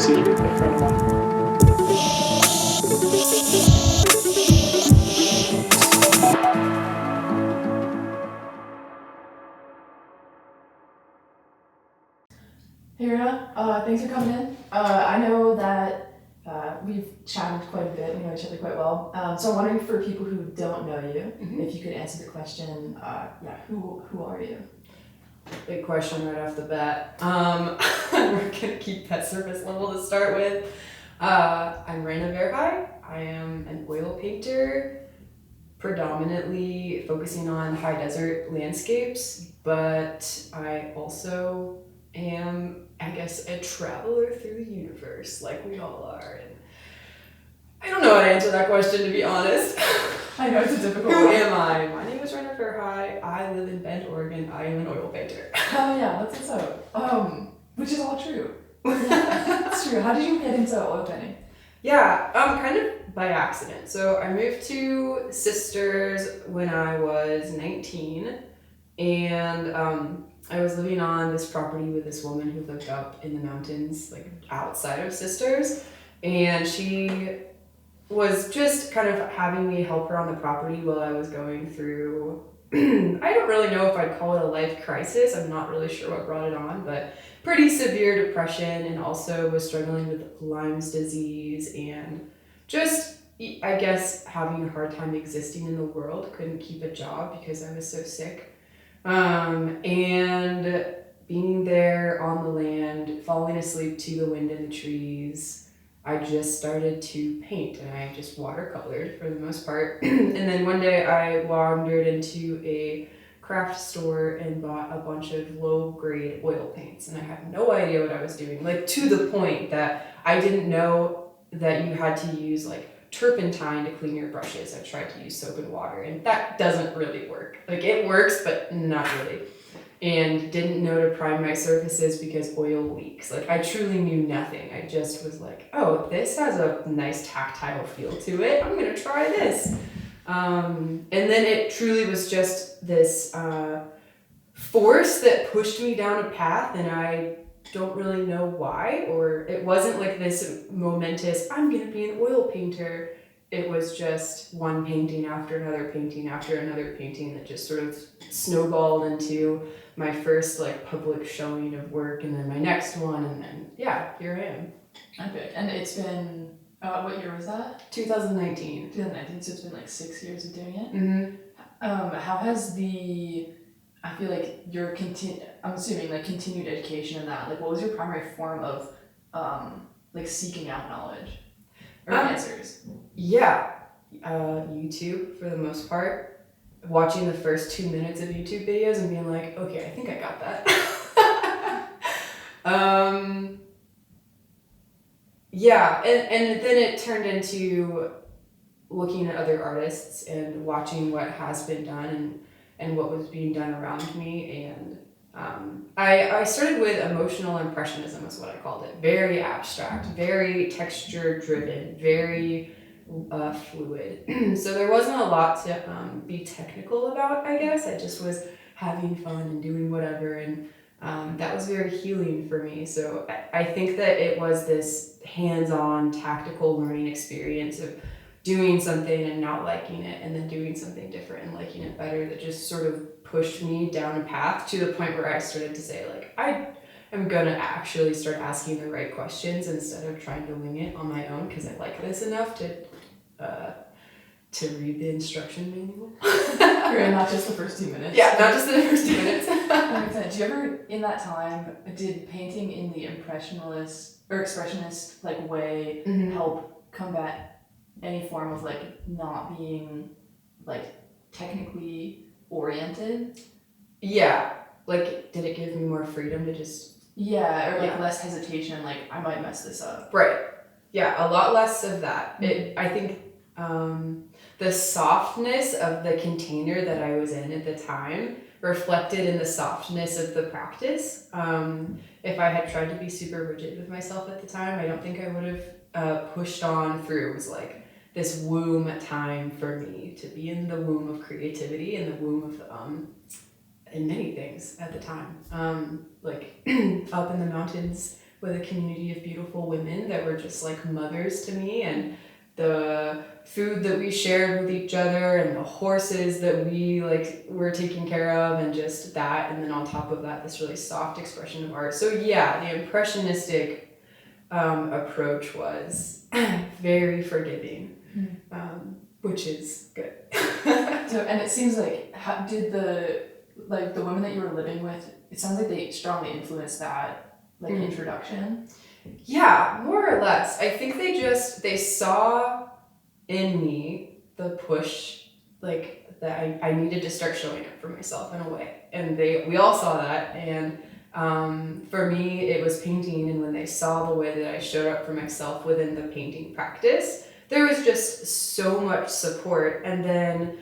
see in front of me. Hey Raina, thanks for coming in. I know that we've chatted quite a bit, we know each other quite well. So I'm wondering for people who don't know you, if you could answer the question, who are you? Big question right off the bat. We're gonna keep that surface level to start with. I'm Raina Verhey. I am an oil painter, predominantly focusing on high desert landscapes, but I also am, I guess, a traveler through the universe, like we all are. And I don't know how to answer that question, to be honest. I know it's a difficult Who one. am I? My name is Raina Verhey. I live in Bend, Oregon. I am an oil painter. Oh yeah, that's what's up. Which is all true. It's true. How did you get into oil painting? Yeah, kind of by accident. So I moved to Sisters when I was 19, and I was living on this property with this woman who lived up in the mountains, like outside of Sisters, and she was just kind of having me help her on the property while I was going through, I don't really know if I'd call it a life crisis. I'm not really sure what brought it on, but pretty severe depression, and also was struggling with Lyme's disease and just, I guess, having a hard time existing in the world. Couldn't keep a job because I was so sick. And being there on the land, falling asleep to the wind in the trees, I just started to paint, and I just watercolored for the most part. And then one day I wandered into a craft store and bought a bunch of low grade oil paints, and I had no idea what I was doing, like to the point that I didn't know that you had to use like turpentine to clean your brushes. I tried to use soap and water, and that doesn't really work. Like it works, but not really. And didn't know to prime my surfaces because oil leaks. Like I truly knew nothing. I just was like, oh, this has a nice tactile feel to it. I'm gonna try this. And then it truly was just this force that pushed me down a path, and I don't really know why, or it wasn't like this momentous, I'm gonna be an oil painter. It was just one painting after another painting after another painting that just sort of snowballed into my first like public showing of work, and then my next one, and then yeah, here I am. Okay, and it's been, what year was that? 2019. 2019, so it's been like 6 years of doing it? Mm-hmm. How has I feel like your I'm assuming like continued education in that, like what was your primary form of like seeking out knowledge or answers? Yeah, YouTube for the most part. Watching the first 2 minutes of YouTube videos and being like, okay, I think I got that. Yeah, and then it turned into looking at other artists and watching what has been done and what was being done around me. And I started with emotional impressionism is what I called it. Very abstract, very texture driven, very fluid. So there wasn't a lot to be technical about, I guess. I just was having fun and doing whatever, and that was very healing for me. So I think that it was this hands-on tactical learning experience of doing something and not liking it, and then doing something different and liking it better, that just sort of pushed me down a path to the point where I started to say, like, I'm gonna actually start asking the right questions instead of trying to wing it on my own, because I like this enough to read the instruction manual. Right, not just the first 2 minutes. Yeah, not just the first 2 minutes. That makes sense. Do you ever, in that time, did painting in the impressionist or expressionist like way help combat any form of like not being like technically oriented? Yeah, like did it give me more freedom to just or like less hesitation, like I might mess this up? Right. Yeah, a lot less of that. I think the softness of the container that I was in at the time reflected in the softness of the practice. If I had tried to be super rigid with myself at the time, I don't think I would have pushed on through. It was like this womb time for me to be in the womb of creativity and the womb of in many things at the time. Like up in the mountains with a community of beautiful women that were just like mothers to me, and the food that we shared with each other and the horses that we like were taking care of, and just that, and then on top of that this really soft expression of art. So yeah, the impressionistic approach was very forgiving, which is good. So, and it seems like, how did the women that you were living with, it sounds like they strongly influenced that introduction. Yeah, more or less. I think they saw in me the push, like that I needed to start showing up for myself in a way, and we all saw that. And for me, it was painting, and when they saw the way that I showed up for myself within the painting practice, there was just so much support. And then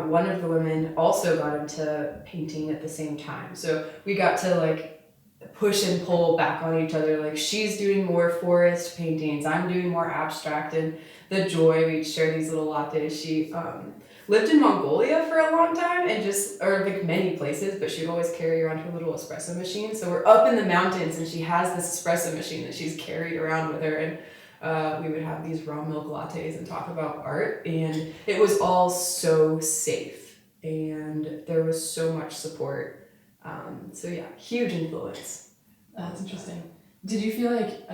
one of the women also got into painting at the same time, so we got to like push and pull back on each other. Like, she's doing more forest paintings, I'm doing more abstract, and the joy, we'd share these little lattes. She lived in Mongolia for a long time, and or like many places, but she'd always carry around her little espresso machine. So we're up in the mountains, and she has this espresso machine that she's carried around with her, and we would have these raw milk lattes and talk about art, and it was all so safe, and there was so much support. So yeah, huge influence. That's interesting. Did you feel like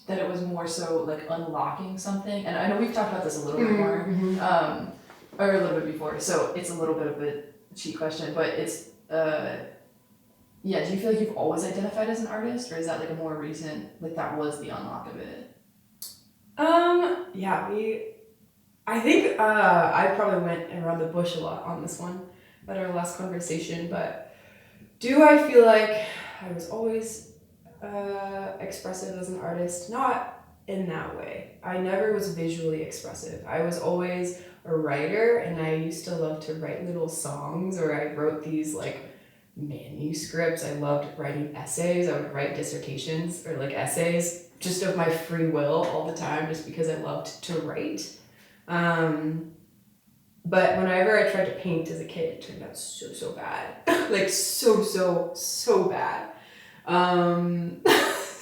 that it was more so like unlocking something? And I know we've talked about this a little bit more, or a little bit before, so it's a little bit of a cheat question, but it's yeah, do you feel like you've always identified as an artist, or is that like a more recent, like that was the unlock of it? Yeah, I think I probably went around the bush a lot on this one at our last conversation, but do I feel like I was always expressive as an artist? Not in that way. I never was visually expressive. I was always a writer, and I used to love to write little songs, or I wrote these like manuscripts. I loved writing essays. I would write dissertations or like essays just of my free will all the time, just because I loved to write. But whenever I tried to paint as a kid, it turned out so bad. Like so bad.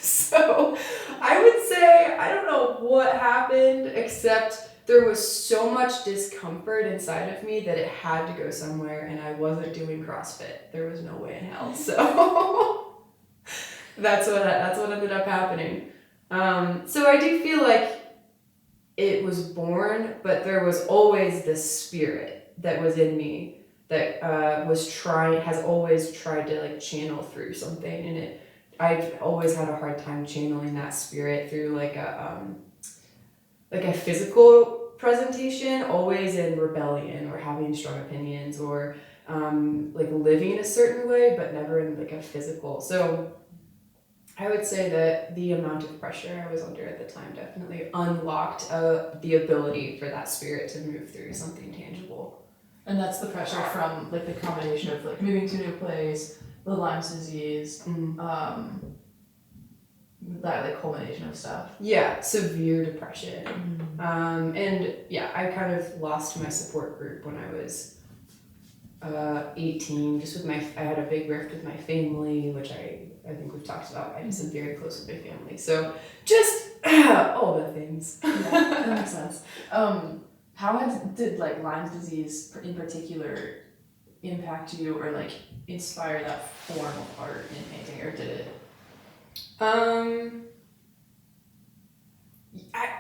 So I would say, I don't know what happened, except there was so much discomfort inside of me that it had to go somewhere, and I wasn't doing CrossFit. There was no way in hell. So that's what ended up happening. So I do feel like it was born, but there was always this spirit that was in me that has always tried to like channel through something, and I've always had a hard time channeling that spirit through like a physical presentation, always in rebellion or having strong opinions, or like living a certain way, but never in like a physical. So I would say that the amount of pressure I was under at the time definitely unlocked the ability for that spirit to move through something tangible. And that's the pressure from like the combination of like moving to a new place, the Lyme's disease, that like culmination of stuff. Yeah, severe depression. And yeah, I kind of lost my support group when I was 18, just with I had a big rift with my family, which I think we've talked about. I just am very close with my family. So just all the things. Yeah, that makes sense. How did like Lyme's disease in particular impact you, or like inspire that form of art in painting, or did it?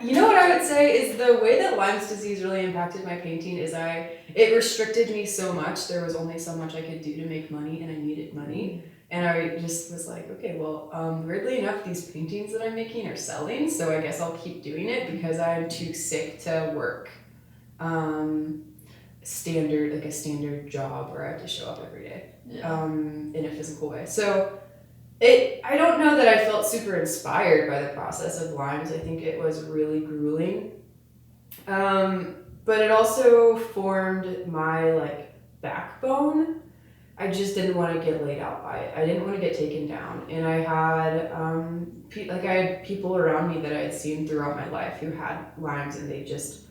You know what I would say is the way that Lyme's disease really impacted my painting is it restricted me so much. There was only so much I could do to make money, and I needed money. And I just was like, okay, well, weirdly enough, these paintings that I'm making are selling, so I guess I'll keep doing it because I'm too sick to work a standard job where I have to show up every day in a physical way. So I don't know that I felt super inspired by the process of Lyme's. I think it was really grueling. But it also formed my like backbone. I just didn't want to get laid out by it. I didn't want to get taken down. And I had I had people around me that I had seen throughout my life who had Lyme's, and they just,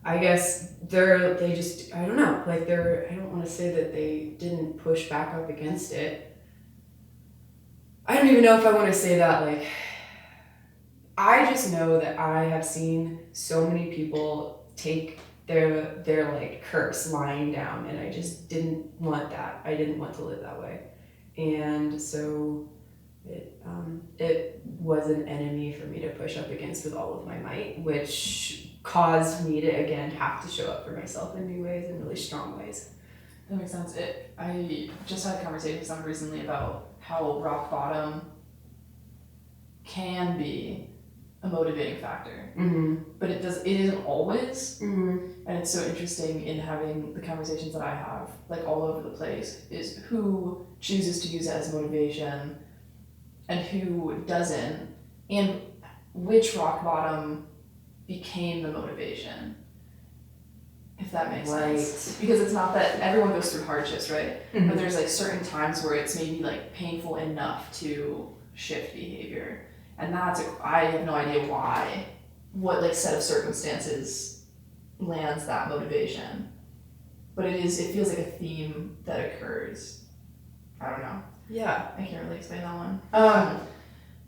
I guess I don't know, like I don't want to say that they didn't push back up against it. I don't even know if I want to say that, like, I just know that I have seen so many people take their like curse lying down, and I just didn't want that. I didn't want to live that way. And so it was an enemy for me to push up against with all of my might, which caused me to again have to show up for myself in new ways, in really strong ways. That makes sense. I just had a conversation with someone recently about how rock bottom can be a motivating factor, but it isn't always. And it's so interesting in having the conversations that I have, like all over the place, is who chooses to use it as motivation and who doesn't, and which rock bottom became the motivation, if that makes sense. Because it's not that everyone goes through hardships, right? But there's like certain times where it's maybe like painful enough to shift behavior. And I have no idea what like set of circumstances lands that motivation. But it feels like a theme that occurs. I don't know. Yeah. I can't really explain that one.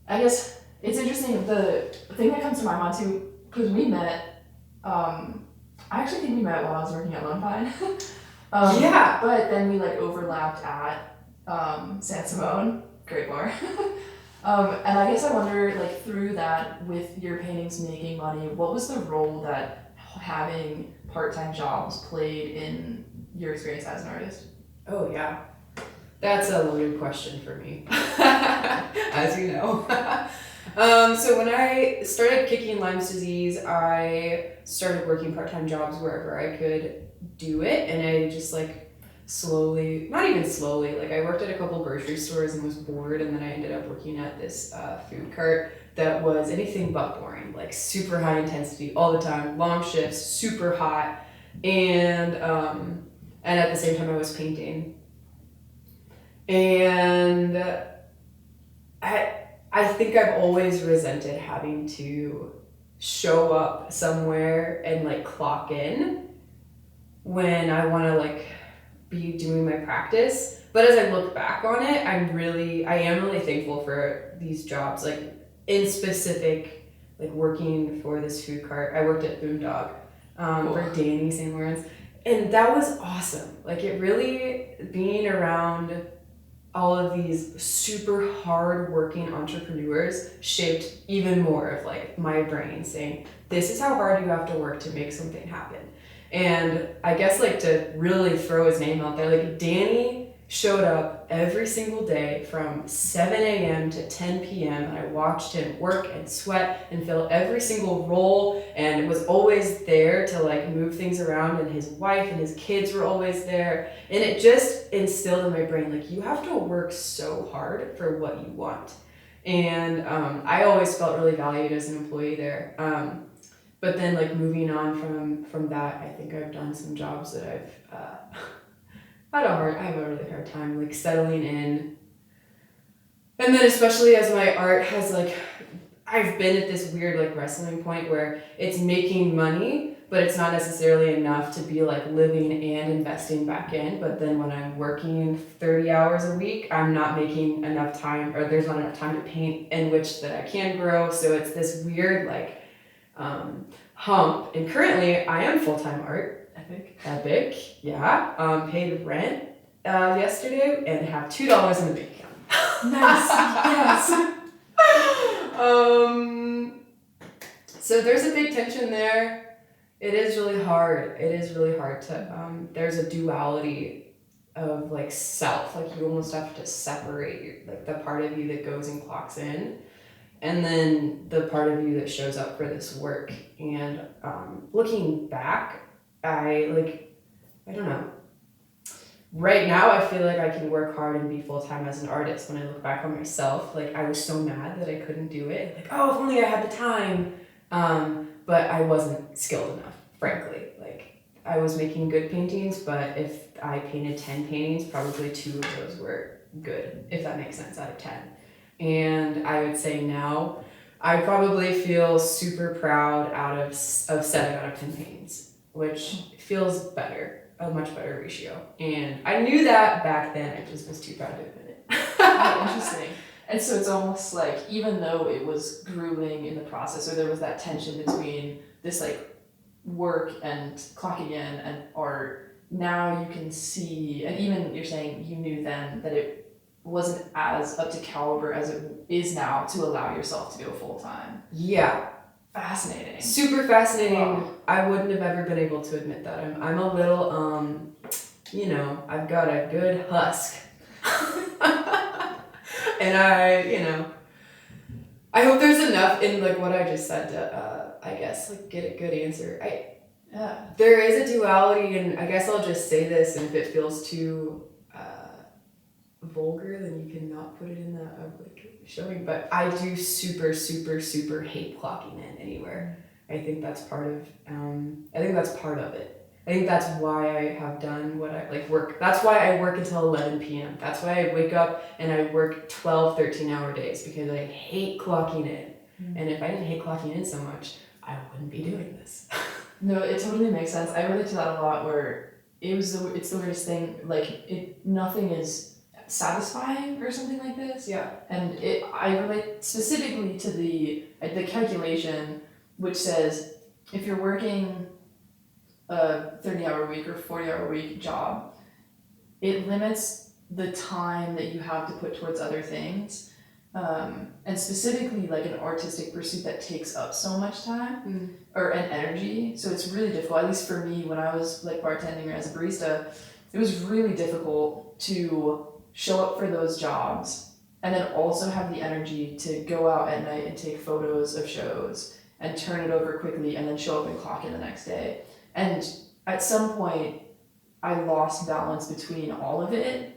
I guess it's interesting, the thing that comes to my mind too, because we met, I actually think we met while I was working at Lone Pine. Yeah. But then we like overlapped at San Simone, great bar. And I guess I wonder, like, through that, with your paintings making money, what was the role that having part-time jobs played in your experience as an artist? Oh, yeah. That's a loaded question for me, as you know. So when I started kicking Lyme's disease, I started working part-time jobs wherever I could do it, and I just, like, slowly, not even slowly, like I worked at a couple grocery stores and was bored, and then I ended up working at this food cart that was anything but boring, like super high intensity all the time, long shifts, super hot, and at the same time I was painting. And I think I've always resented having to show up somewhere and like clock in when I want to like be doing my practice. But as I look back on it, I am really thankful for these jobs, like in specific, like working for this food cart. I worked at Boondog for Danny St. Lawrence, and that was awesome. Like it really, being around all of these super hard working entrepreneurs shaped even more of like my brain, saying this is how hard you have to work to make something happen. And I guess like to really throw his name out there, like Danny showed up every single day from 7 a.m. to 10 p.m. and I watched him work and sweat and fill every single role, and was always there to like move things around, and his wife and his kids were always there. And it just instilled in my brain, like, you have to work so hard for what you want. And I always felt really valued as an employee there. But then like moving on from that, I think I've done some jobs that I have a really hard time like settling in. And then especially as my art has like, I've been at this weird like wrestling point where it's making money, but it's not necessarily enough to be like living and investing back in. But then when I'm working 30 hours a week, I'm not making enough time, or there's not enough time to paint in which that I can grow. So it's this weird like hump. And currently I am full-time art. Epic, yeah. Paid rent yesterday and have $2 in the bank account. Nice, yes. So there's a big tension there. It is really hard to, there's a duality of like self, like you almost have to separate like the part of you that goes and clocks in, and then the part of you that shows up for this work. And looking back, I don't know. Right now, I feel like I can work hard and be full-time as an artist. When I look back on myself, like I was so mad that I couldn't do it. Like, oh, if only I had the time. But I wasn't skilled enough, frankly. Like I was making good paintings, but if I painted 10 paintings, probably 2 of those were good, if that makes sense, out of 10. And I would say now, I probably feel super proud of 7 out of 10 paintings, which feels better, a much better ratio. And I knew that back then, I just was too proud to admit it. Oh, interesting. And so it's almost like, even though it was grueling in the process, or there was that tension between this like work and clocking in and art, now you can see, and even you're saying you knew then that it wasn't as up to caliber as it is now to allow yourself to go full time. Yeah. Fascinating. Super fascinating. Wow. I wouldn't have ever been able to admit that. I'm a little, I've got a good husk. And I hope there's enough in like what I just said to, I guess, like get a good answer. Yeah. There is a duality, and I guess I'll just say this, and if it feels too vulgar, then you can not put it in the like showing. But I do super, super, super hate clocking in anywhere. I think that's part of. I think that's part of it. I think that's why I have done what I like work. That's why I work until 11 p.m. That's why I wake up and I work 12, 13-hour days, because I hate clocking in. And if I didn't hate clocking in so much, I wouldn't be doing this. No, it totally makes sense. I relate to that a lot, where it's the weirdest thing. Like nothing is satisfying or something like this. Yeah. And I relate specifically to the calculation, which says if you're working a 30-hour week or 40-hour week job, it limits the time that you have to put towards other things. And specifically like an artistic pursuit that takes up so much time or an energy. So it's really difficult, at least for me when I was like bartending or as a barista, it was really difficult to show up for those jobs and then also have the energy to go out at night and take photos of shows and turn it over quickly and then show up and clock in the next day. And at some point I lost balance between all of it,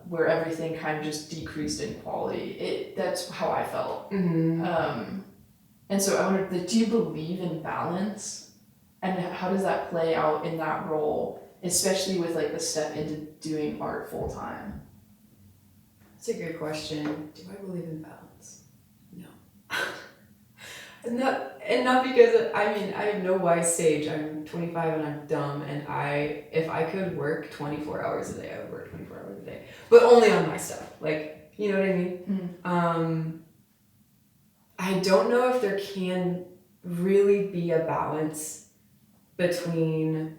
where everything kind of just decreased in quality. That's how I felt. And so I wondered, do you believe in balance? And how does that play out in that role, especially with like the step into doing art full time? That's a good question. Do I believe in balance? No. Not because I have no wise sage. I'm 25 and I'm dumb, and if I could work 24 hours a day, I would work 24 hours a day, but only on my stuff. Like, you know what I mean? I don't know if there can really be a balance between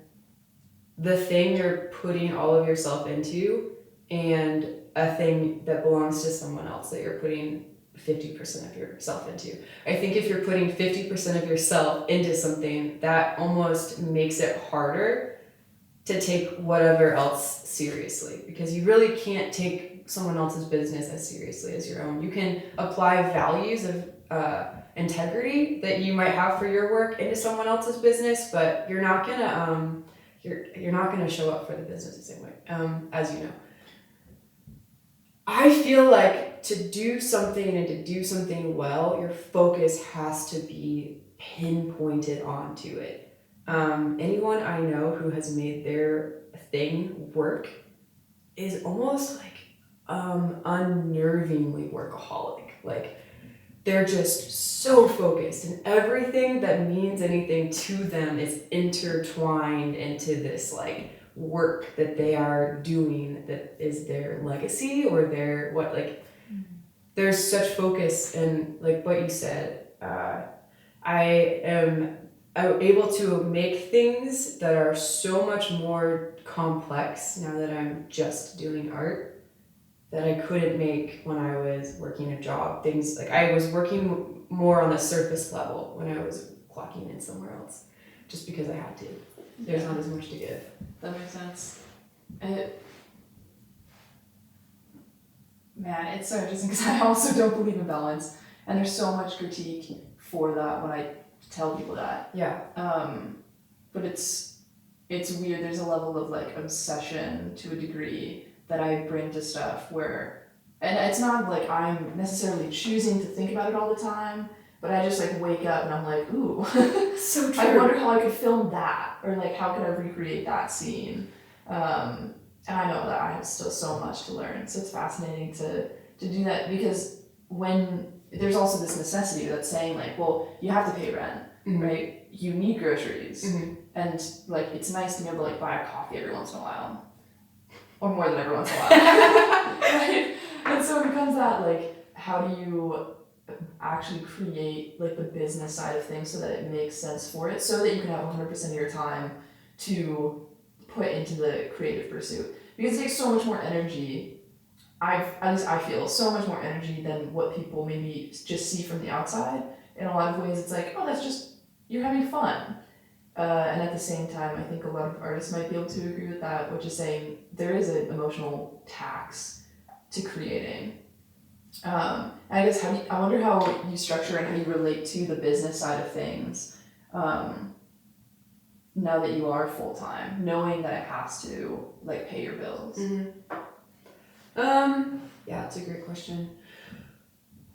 the thing you're putting all of yourself into and a thing that belongs to someone else that you're putting 50% of yourself into. I think if you're putting 50% of yourself into something, that almost makes it harder to take whatever else seriously, because you really can't take someone else's business as seriously as your own. You can apply values of integrity that you might have for your work into someone else's business, but you're not gonna you're not gonna show up for the business the same way, as you know. I feel like to do something and to do something well, your focus has to be pinpointed onto it. Anyone I know who has made their thing work is almost like unnervingly workaholic. Like, they're just so focused, and everything that means anything to them is intertwined into this like work that they are doing that is their legacy or their there's such focus. And like what you said, I am able to make things that are so much more complex now that I'm just doing art that I couldn't make when I was working a job. Things like I was working more on the surface level when I was clocking in somewhere else, just because I had to. There's not as much to give. That makes sense. Man, it's so interesting because I also don't believe in balance, and there's so much critique for that when I tell people that. Yeah. But it's weird. There's a level of like obsession to a degree that I bring to stuff where, and it's not like I'm necessarily choosing to think about it all the time, but I just like wake up and I'm like, ooh, so true. I wonder how I could film that, or like how could I recreate that scene. And I know that I have still so much to learn, so it's fascinating to do that, because when there's also this necessity that's saying like, well, you have to pay rent, right? You need groceries, and like it's nice to be able to like buy a coffee every once in a while, or more than every once in a while, right? And so it becomes that that, like, how do you actually create like the business side of things so that it makes sense for it, so that you can have 100% of your time to put into the creative pursuit? Because it takes so much more energy. At least I feel so much more energy than what people maybe just see from the outside. In a lot of ways, it's like, oh, that's just, you're having fun. And at the same time, I think a lot of artists might be able to agree with that, which is saying there is an emotional tax to creating. And I guess I wonder how you structure and how you relate to the business side of things, now that you are full time, knowing that it has to like pay your bills. Yeah, it's a great question.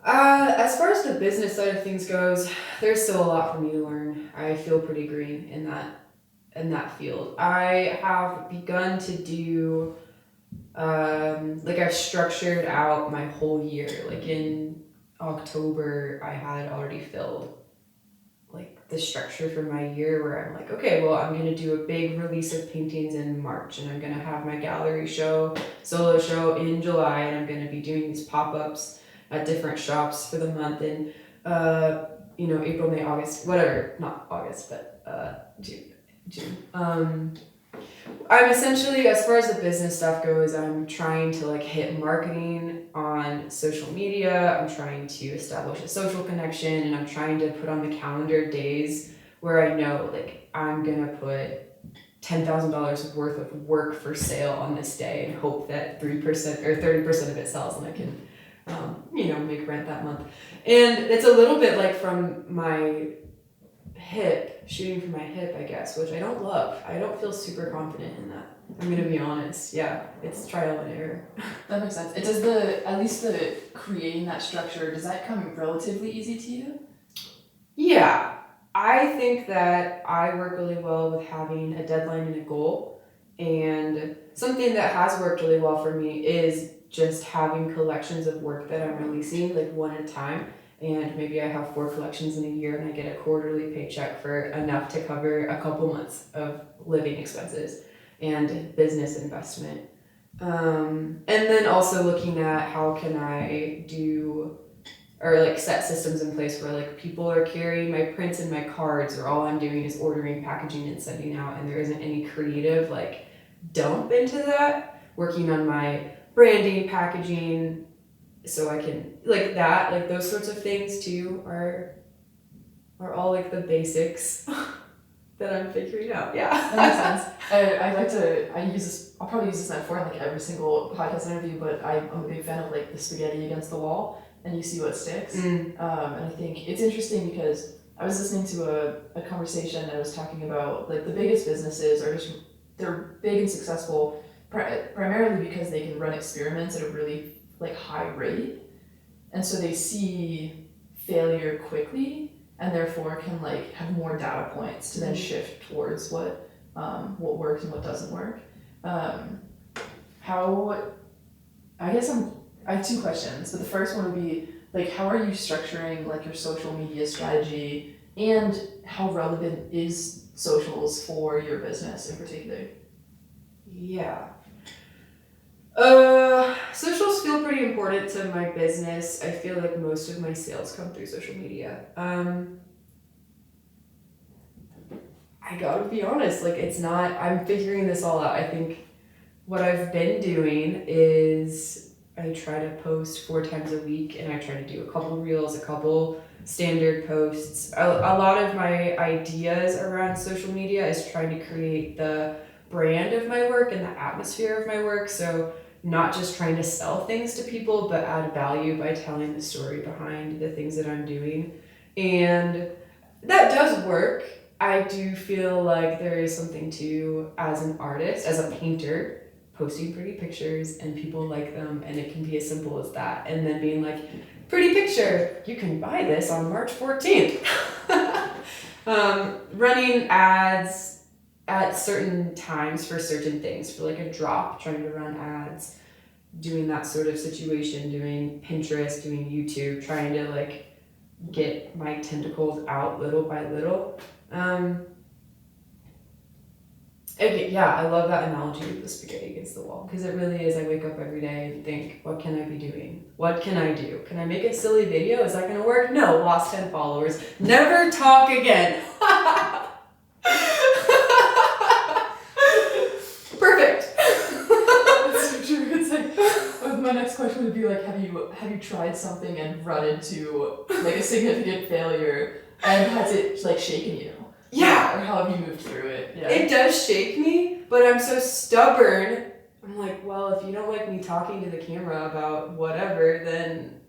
As far as the business side of things goes, there's still a lot for me to learn. I feel pretty green in that field. I have begun to do like I've structured out my whole year. Like in October, I had already filled like the structure for my year where I'm like, okay, well, I'm gonna do a big release of paintings in March, and I'm gonna have my gallery show, solo show in July, and I'm gonna be doing these pop-ups at different shops for the month in April, May, August, whatever, not August, but June. I'm essentially, as far as the business stuff goes, I'm trying to like hit marketing on social media. I'm trying to establish a social connection, and I'm trying to put on the calendar days where I know like I'm gonna put $10,000 worth of work for sale on this day and hope that 3% or 30% of it sells, and I can make rent that month. And it's a little bit like from my shooting from my hip, I guess, which I don't love. I don't feel super confident in that. I'm gonna be honest. Yeah, it's trial and error. That makes sense. It does at least the creating that structure, does that come relatively easy to you? Yeah, I think that I work really well with having a deadline and a goal. And something that has worked really well for me is just having collections of work that I'm releasing like one at a time. And maybe I have 4 collections in a year, and I get a quarterly paycheck for enough to cover a couple months of living expenses and business investment. And then also looking at how can I do or like set systems in place where like people are carrying my prints and my cards, or all I'm doing is ordering, packaging, and sending out, and there isn't any creative like dump into that. Working on my branding, packaging, so I can like that, like those sorts of things too are all like the basics that I'm figuring out. Yeah. That makes sense. I'll probably use this metaphor in like every single podcast interview, but I'm a big fan of like the spaghetti against the wall, and you see what sticks. And I think it's interesting because I was listening to a conversation that was talking about like the biggest businesses they're big and successful primarily because they can run experiments at a really like high rate, and so they see failure quickly, and therefore can like have more data points to then shift towards what works and what doesn't work. I have 2 questions, but the first one would be like, how are you structuring like your social media strategy, and how relevant is socials for your business in particular? Yeah. Socials feel pretty important to my business. I feel like most of my sales come through social media. I gotta be honest, like I'm figuring this all out. I think what I've been doing is I try to post 4 times a week, and I try to do a couple reels, a couple standard posts. A lot of my ideas around social media is trying to create the brand of my work and the atmosphere of my work. So not just trying to sell things to people, but add value by telling the story behind the things that I'm doing. And that does work. I do feel like there is something to, as an artist, as a painter, posting pretty pictures and people like them, and it can be as simple as that. And then being like, pretty picture, you can buy this on March 14th. Running ads at certain times for certain things, for like a drop, trying to run ads, doing that sort of situation, doing Pinterest, doing YouTube, trying to like get my tentacles out little by little. Okay, yeah, I love that analogy of the spaghetti against the wall because it really is. I wake up every day and think, what can I be doing? What can I do? Can I make a silly video? Is that going to work? No, lost 10 followers. Never talk again. Perfect. That's so true. It's like, my next question would be like, have you tried something and run into like a significant failure, and has it like shaken you? Yeah. Or how have you moved through it? Yeah. It does shake me, but I'm so stubborn. I'm like, well, if you don't like me talking to the camera about whatever, then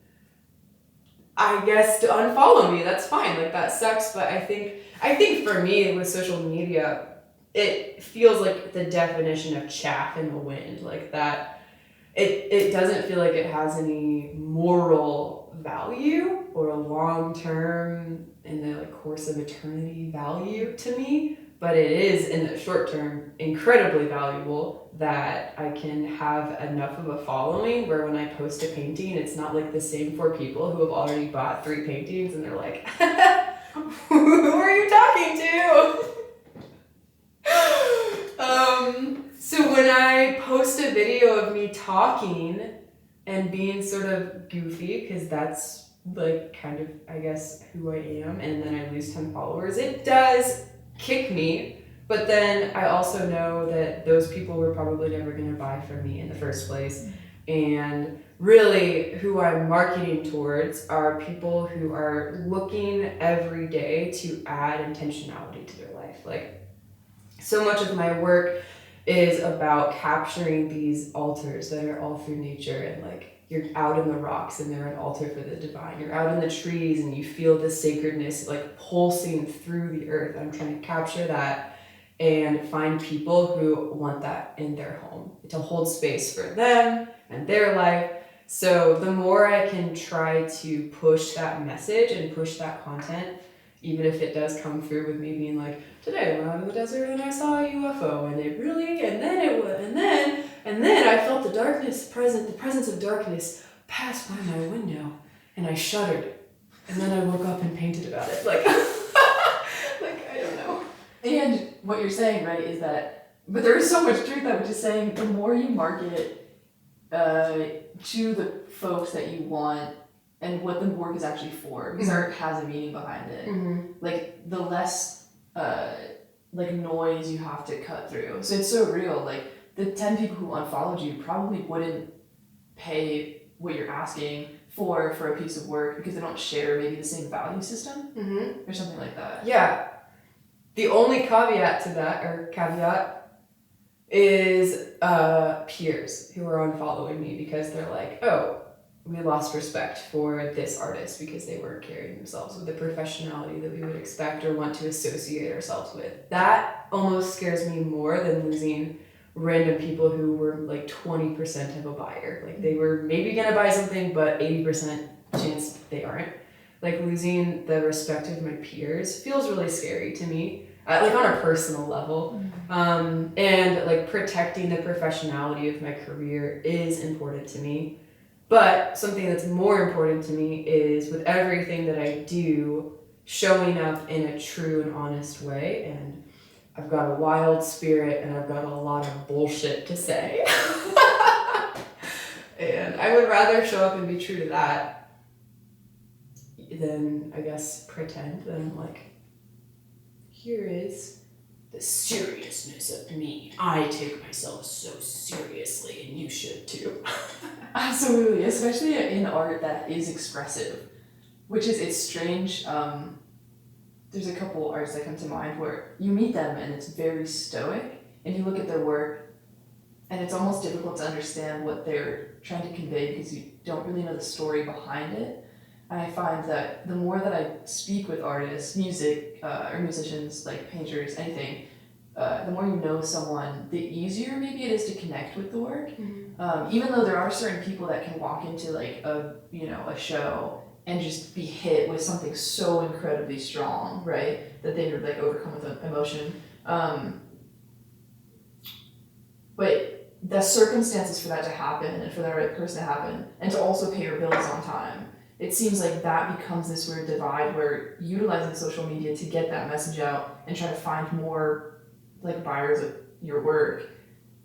I guess to unfollow me, that's fine. Like that sucks, but I think for me with social media, it feels like the definition of chaff in the wind. Like that it doesn't feel like it has any moral value or a long-term in the like course of eternity value to me, but it is in the short term incredibly valuable that I can have enough of a following where when I post a painting, it's not like the same 4 people who have already bought 3 paintings and they're like, who are you talking to? So when I post a video of me talking and being sort of goofy, because that's like kind of, I guess, who I am, and then I lose 10 followers, it does kick me. But then I also know that those people were probably never going to buy from me in the first place. And really who I'm marketing towards are people who are looking every day to add intentionality to their life. Like so much of my work is about capturing these altars that are all through nature, and like you're out in the rocks and they're an altar for the divine. You're out in the trees and you feel the sacredness like pulsing through the earth. I'm trying to capture that and find people who want that in their home to hold space for them and their life. So the more I can try to push that message and push that content, even if it does come through with me being like, today I went out in the desert and I saw a UFO and it really, and then I felt the presence of darkness pass by my window and I shuddered. And then I woke up and painted about it. Like, like, I don't know. And what you're saying, right, is that, but there is so much truth that which is saying the more you market to the folks that you want and what the work is actually for, because art has a meaning behind it. Like the less like noise you have to cut through. So it's so real. Like the 10 people who unfollowed you probably wouldn't pay what you're asking for a piece of work because they don't share maybe the same value system or something like that. Yeah. The only caveat to that, or caveat, is peers who are unfollowing me because they're like, oh, we lost respect for this artist because they weren't carrying themselves with the professionality that we would expect or want to associate ourselves with. That almost scares me more than losing random people who were like 20% of a buyer. Like they were maybe gonna buy something, but 80% chance they aren't. Like losing the respect of my peers feels really scary to me, like on a personal level. And like protecting the professionality of my career is important to me. But something that's more important to me is with everything that I do, showing up in a true and honest way. And I've got a wild spirit and I've got a lot of bullshit to say. And I would rather show up and be true to that than, I guess, pretend that I'm like, here is the seriousness of me. I take myself so seriously and you should too. Absolutely, especially in art that is expressive, which is, it's strange. There's a couple artists that come to mind where you meet them and it's very stoic, and you look at their work and it's almost difficult to understand what they're trying to convey because you don't really know the story behind it. And I find that the more that I speak with artists, music, or musicians, like painters, anything, the more you know someone, the easier maybe it is to connect with the work. Even though there are certain people that can walk into like a show and just be hit with something so incredibly strong, right? That they're like overcome with emotion. But the circumstances for that to happen and for the right person to happen and to also pay your bills on time, it seems like that becomes this weird divide where utilizing social media to get that message out and try to find more like buyers your work,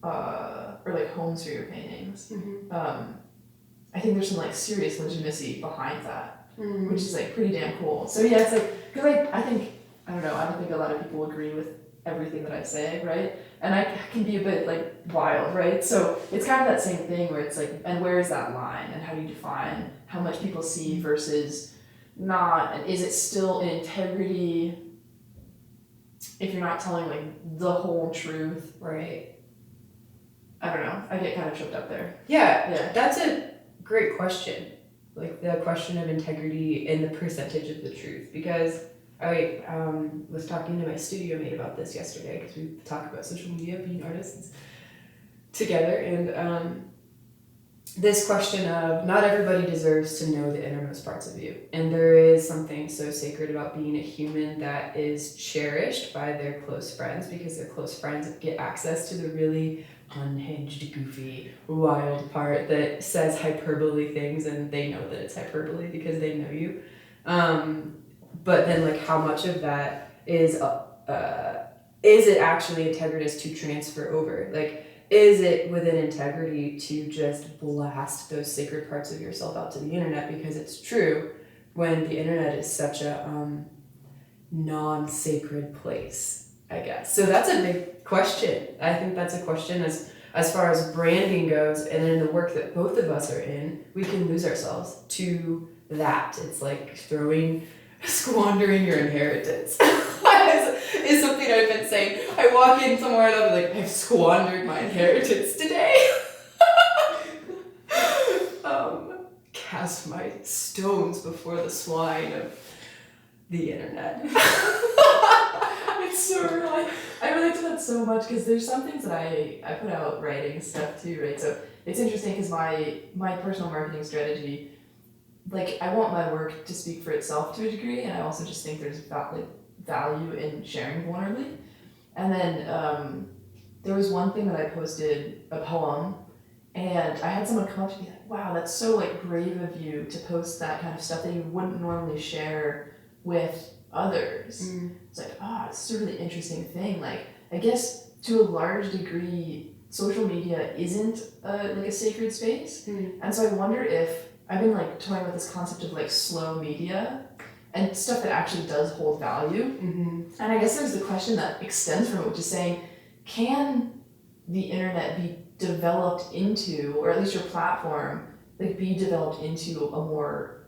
or like homes for your paintings, I think there's some like serious legitimacy behind that, which is like pretty damn cool. So yeah, it's like, because I think, I don't know, I don't think a lot of people agree with everything that I say, right? And I can be a bit like wild, right? So it's kind of that same thing where it's like, and where is that line, and how do you define how much people see versus not, and is it still in integrity if you're not telling like the whole truth? Right. I don't know, I get kind of tripped up there. Yeah, that's a great question. Like the question of integrity and the percentage of the truth, because I was talking to my studio mate about this yesterday, because we talk about social media, being artists together, and this question of not everybody deserves to know the innermost parts of you, and there is something so sacred about being a human that is cherished by their close friends, because their close friends get access to the really unhinged, goofy, wild part that says hyperbole things, and they know that it's hyperbole because they know you. But then, like, how much of that is it actually integritous to transfer over? Like, is it within integrity to just blast those sacred parts of yourself out to the internet? Because it's true, when the internet is such a non-sacred place, I guess. So that's a big question. I think that's a question as far as branding goes, and in the work that both of us are in, we can lose ourselves to that. It's like squandering your inheritance. is something I've been saying. I walk in somewhere and I'll be like, I've squandered my inheritance today. Cast my stones before the swine of the internet. It's so real. I relate to that so much, because there's some things that I put out writing stuff too, right? So it's interesting because my personal marketing strategy, like, I want my work to speak for itself to a degree, and I also just think there's value in sharing vulnerably. And then there was one thing that I posted, a poem, and I had someone come up to me like, wow, that's so like brave of you to post that kind of stuff that you wouldn't normally share with others. It's like, it's a really interesting thing. Like, I guess to a large degree, social media isn't like a sacred space. And so I wonder if, I've been like toying with this concept of like slow media and stuff that actually does hold value. And I guess there's the question that extends from it, which is saying, can the internet be developed into, or at least your platform, like be developed into a more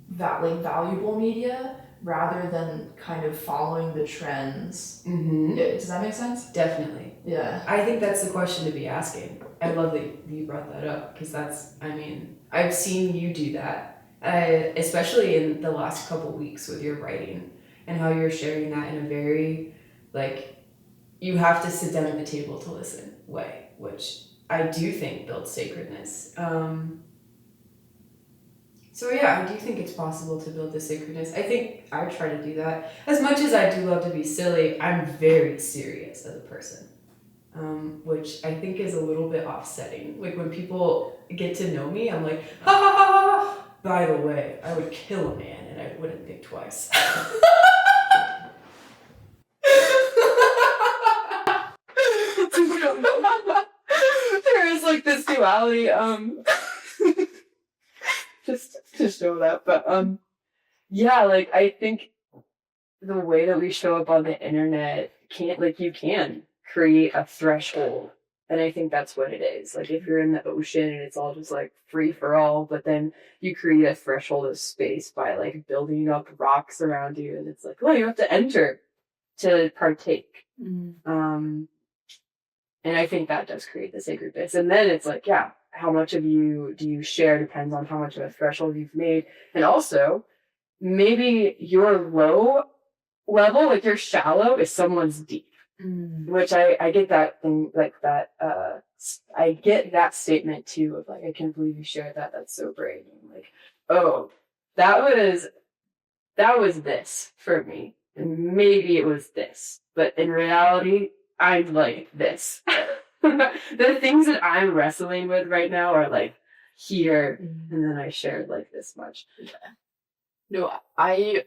valuable media rather than kind of following the trends? Does that make sense? Definitely. Yeah. I think that's the question to be asking. I love that you brought that up, because that's, I mean, I've seen you do that, especially in the last couple weeks with your writing and how you're sharing that in a very, like, you have to sit down at the table to listen way, which I do think builds sacredness. So yeah, I do think it's possible to build this sacredness. I think I try to do that. As much as I do love to be silly, I'm very serious as a person, which I think is a little bit offsetting. Like, when people get to know me, I'm like, ha ha ha ha. By the way, I would kill a man and I wouldn't think twice. There is like this duality, just to show that, but yeah, like, I think the way that we show up on the internet you can create a threshold, and I think that's what it is. Like, if you're in the ocean and it's all just like free for all, but then you create a threshold of space by like building up rocks around you, and it's like, well, you have to enter to partake. And I think that does create the sacredness. And then it's like, yeah, how much of you do you share depends on how much of a threshold you've made. And also, maybe your low level, like your shallow, is someone's deep. Which I get that thing, like that, I get that statement too, of like, I can't believe you shared that, that's so brave. And like, oh, that was this for me. And maybe it was this. But in reality, I'm like this. The things that I'm wrestling with right now are like here, and then I shared like this much. No, I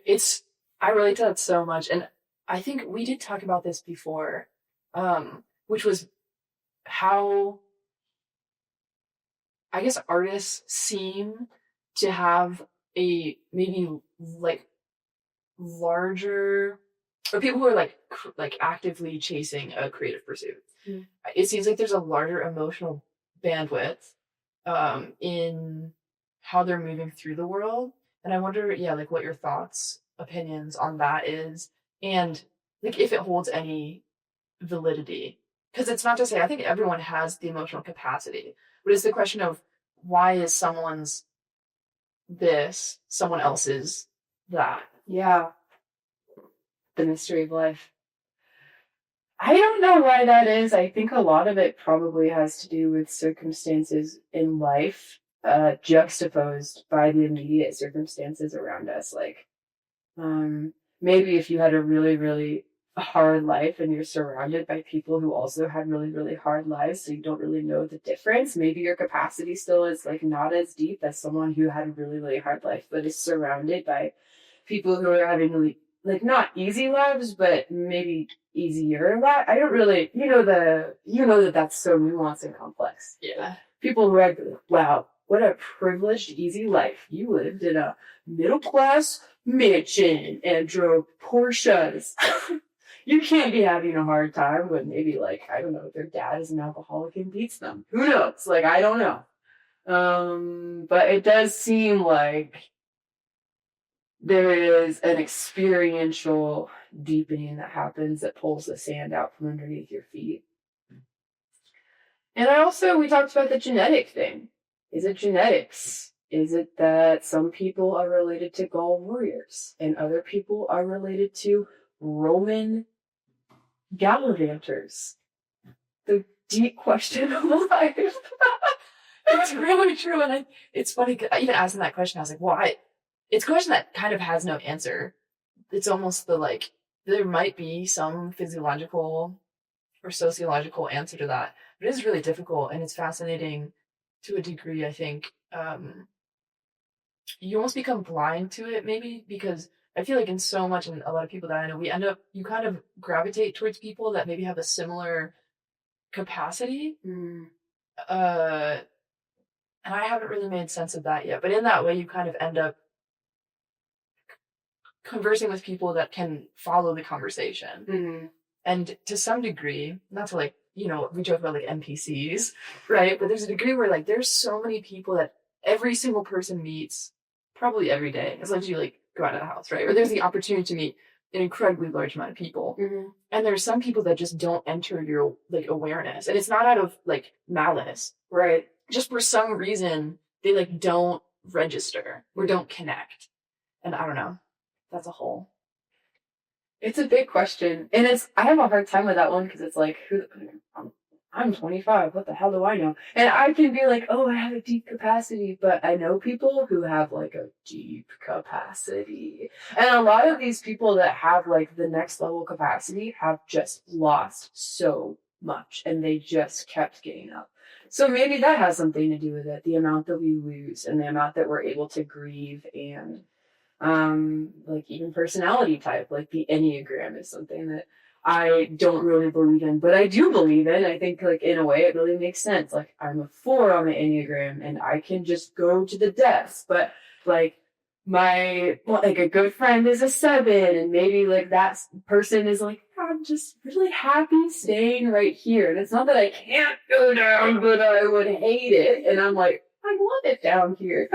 relate to that so much, and I think we did talk about this before, which was how I guess artists seem to have a maybe like larger, or people who are like actively chasing a creative pursuit. Mm. It seems like there's a larger emotional bandwidth in how they're moving through the world. And I wonder, yeah, like what your thoughts, opinions on that is, and like if it holds any validity. Because it's not to say, I think everyone has the emotional capacity, but it's the question of why is someone's this, someone else's that. Yeah. The mystery of life. I don't know why that is. I think a lot of it probably has to do with circumstances in life, juxtaposed by the immediate circumstances around us. Like, maybe if you had a really, really hard life and you're surrounded by people who also had really, really hard lives, so you don't really know the difference, maybe your capacity still is like not as deep as someone who had a really, really hard life, but is surrounded by people who are having really, like, not easy lives, but maybe easier lives. I don't really, that that's so nuanced and complex. Yeah. People who had, wow, what a privileged, easy life. You lived in a middle-class mansion and drove Porsches. You can't be having a hard time when maybe, like, I don't know, their dad is an alcoholic and beats them. Who knows? Like, I don't know. But it does seem like there is an experiential deepening that happens that pulls the sand out from underneath your feet. And we talked about the genetic thing. Is it genetics? Is it that some people are related to Gaul warriors and other people are related to Roman gallivanters? The deep question of life. It's really true. And it's funny, even asking that question, I was like, well, it's a question that kind of has no answer. It's almost there might be some physiological or sociological answer to that, but it is really difficult, and it's fascinating to a degree, I think. You almost become blind to it, maybe, because I feel like in so much, and a lot of people that I know, you kind of gravitate towards people that maybe have a similar capacity. Mm. And I haven't really made sense of that yet, but in that way, you kind of end up conversing with people that can follow the conversation. Mm-hmm. And to some degree, not to we joke about NPCs, right? But there's a degree where there's so many people that every single person meets probably every day, as long as you go out of the house, right? Or there's the opportunity to meet an incredibly large amount of people. Mm-hmm. And there's some people that just don't enter your awareness. And it's not out of malice, right? Just for some reason, they don't register or don't connect. And I don't know. That's a whole. It's a big question. And I have a hard time with that one because it's I'm 25. What the hell do I know? And I can be oh, I have a deep capacity, but I know people who have a deep capacity. And a lot of these people that have the next level capacity have just lost so much and they just kept getting up. So maybe that has something to do with it. The amount that we lose and the amount that we're able to grieve, and even personality type, the Enneagram is something that I don't really believe in, but I do believe in. I think in a way it really makes sense. I'm a 4 on the Enneagram and I can just go to the depths, but my a good friend is a 7, and maybe that person is I'm just really happy staying right here. And it's not that I can't go down, but I would hate it. And I'm I want it down here.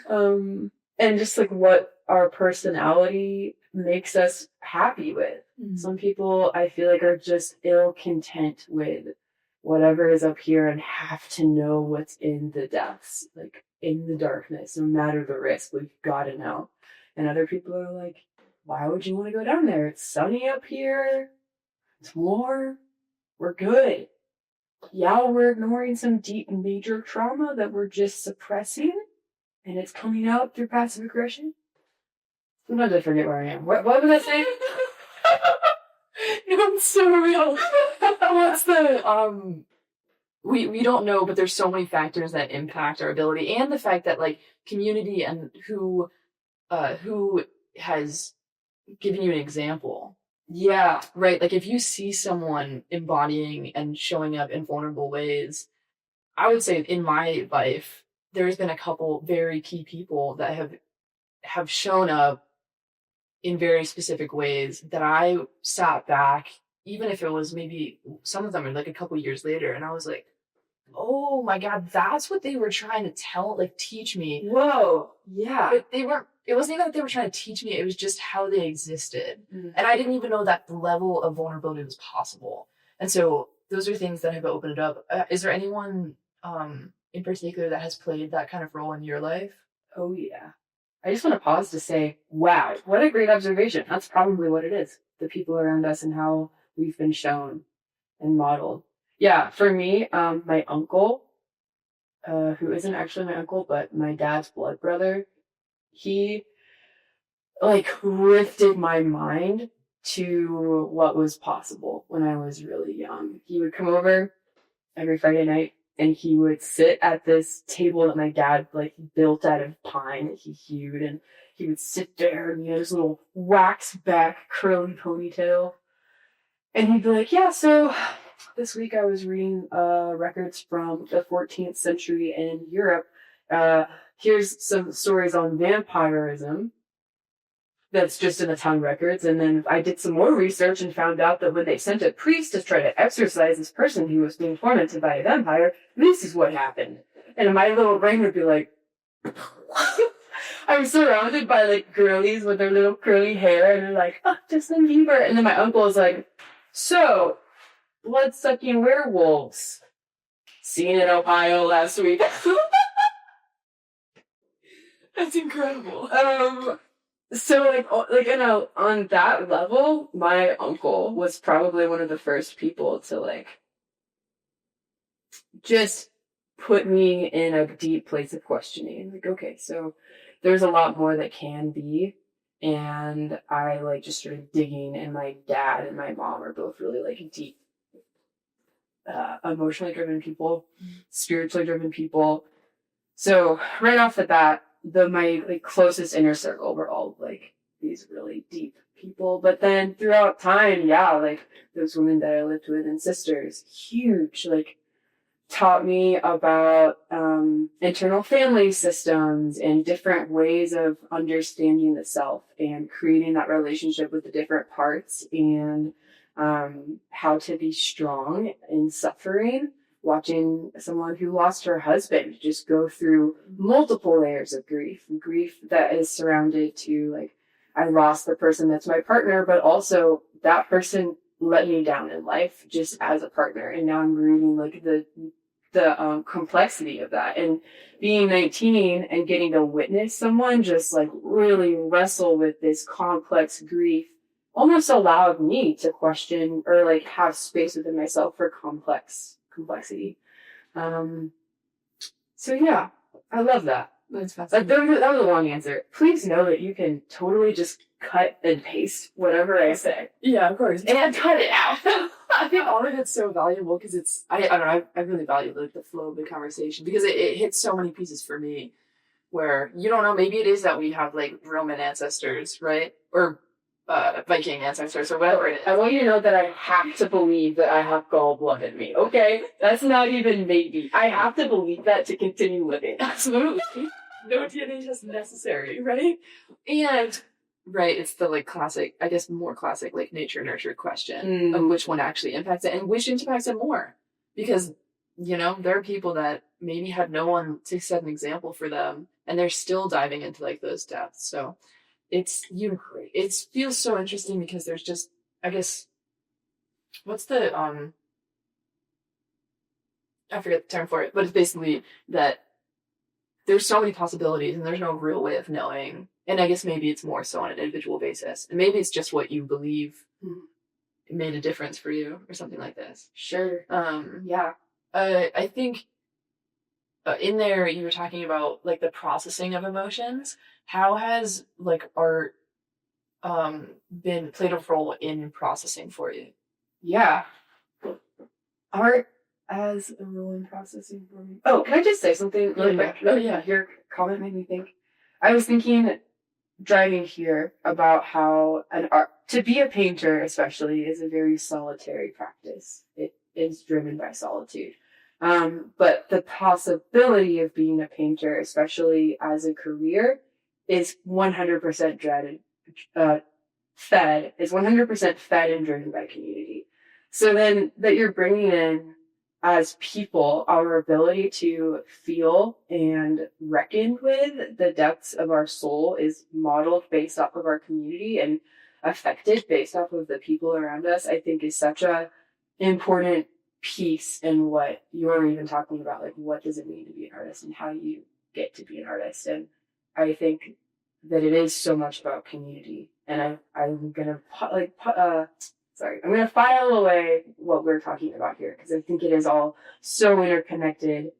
And just what our personality makes us happy with. Mm-hmm. Some people I feel are just ill content with whatever is up here and have to know what's in the depths, in the darkness, no matter the risk. We've got to know. And other people are why would you want to go down there? It's sunny up here. It's warm. We're good. Yeah, we're ignoring some deep major trauma that we're just suppressing, and it's coming out through passive aggression. Sometimes I forget where I am. What was I saying? No, it's so real. What's the we don't know, but there's so many factors that impact our ability, and the fact that community and who has giving you an example. Yeah. Right? Like if you see someone embodying and showing up in vulnerable ways, I would say in my life, there's been a couple very key people that have shown up in very specific ways that I sat back, even if it was maybe some of them are like a couple years later, and I was like, oh my God, that's what they were trying to teach me. Whoa. Yeah. But it wasn't even that they were trying to teach me, it was just how they existed. And I didn't even know that the level of vulnerability was possible. And so those are things that have opened it up. Is there anyone in particular that has played that kind of role in your life? Oh, yeah. I just want to pause to say, wow, what a great observation. That's probably what it is. The people around us and how we've been shown and modeled. Yeah, for me, my uncle, who isn't actually my uncle, but my dad's blood brother, he lifted my mind to what was possible when I was really young. He would come over every Friday night and he would sit at this table that my dad built out of pine that he hewed, and he would sit there and he had his little wax back curly ponytail. And he'd be like, yeah, so this week I was reading records from the 14th century in Europe. Here's some stories on vampirism that's just in the town records. And then I did some more research and found out that when they sent a priest to try to exorcise this person who was being tormented by a vampire, this is what happened. And my little brain would be like, I'm surrounded by girlies with their little curly hair, and they're like, oh, Justin Bieber. And then my uncle is like, so, blood-sucking werewolves seen in Ohio last week. That's incredible. So on that level, my uncle was probably one of the first people to just put me in a deep place of questioning. Okay, so there's a lot more that can be. And I just started digging, and my dad and my mom are both really deep, emotionally driven people, spiritually driven people. So right off the bat, my closest inner circle were all these really deep people. But then throughout time, yeah, those women that I lived with and sisters, huge, taught me about internal family systems and different ways of understanding the self and creating that relationship with the different parts, and how to be strong in suffering. Watching someone who lost her husband just go through multiple layers of grief that is surrounded to I lost the person that's my partner, but also that person let me down in life just as a partner, and now I'm grieving the complexity of that. And being 19 and getting to witness someone just really wrestle with this complex grief almost allowed me to question or have space within myself for complexity. So yeah, I love that. That's fascinating. That was a long answer. Please know that you can totally just cut and paste whatever I say. Yeah, of course. And cut it out. I think all of it's so valuable because I don't know, I really value the flow of the conversation because it hits so many pieces for me where, you don't know, maybe it is that we have Roman ancestors, right? Or Viking ancestors or whatever it is. I want you to know that I have to believe that I have gallblood in me, okay? That's not even maybe. I have to believe that to continue living. Absolutely. No DNA test necessary, right? And, right, it's the classic, I guess more classic, nature nurture question of which one actually impacts it and which impacts it more. Because, there are people that maybe had no one to set an example for them and they're still diving into those depths. So it feels so interesting because there's just, I guess, what's the, I forget the term for it, but it's basically that there's so many possibilities and there's no real way of knowing. And I guess maybe it's more so on an individual basis. And maybe it's just what you believe made a difference for you or something like this. Sure. Yeah. I think in there you were talking about the processing of emotions. How has art been played a role in processing for you? Yeah. Art as a role in processing for me. Oh, can I just say something really quick? Oh, yeah. Your comment made me think. I was thinking driving here about how to be a painter especially is a very solitary practice. It is driven by solitude. But the possibility of being a painter, especially as a career, is 100% is 100% fed and driven by community. So then that you're bringing in as people, our ability to feel and reckon with the depths of our soul is modeled based off of our community and affected based off of the people around us, I think is such a important piece in what you're even talking about. Like, what does it mean to be an artist and how you get to be an artist? And I think that it is so much about community. And I'm gonna I'm going to file away what we're talking about here because I think it is all so interconnected.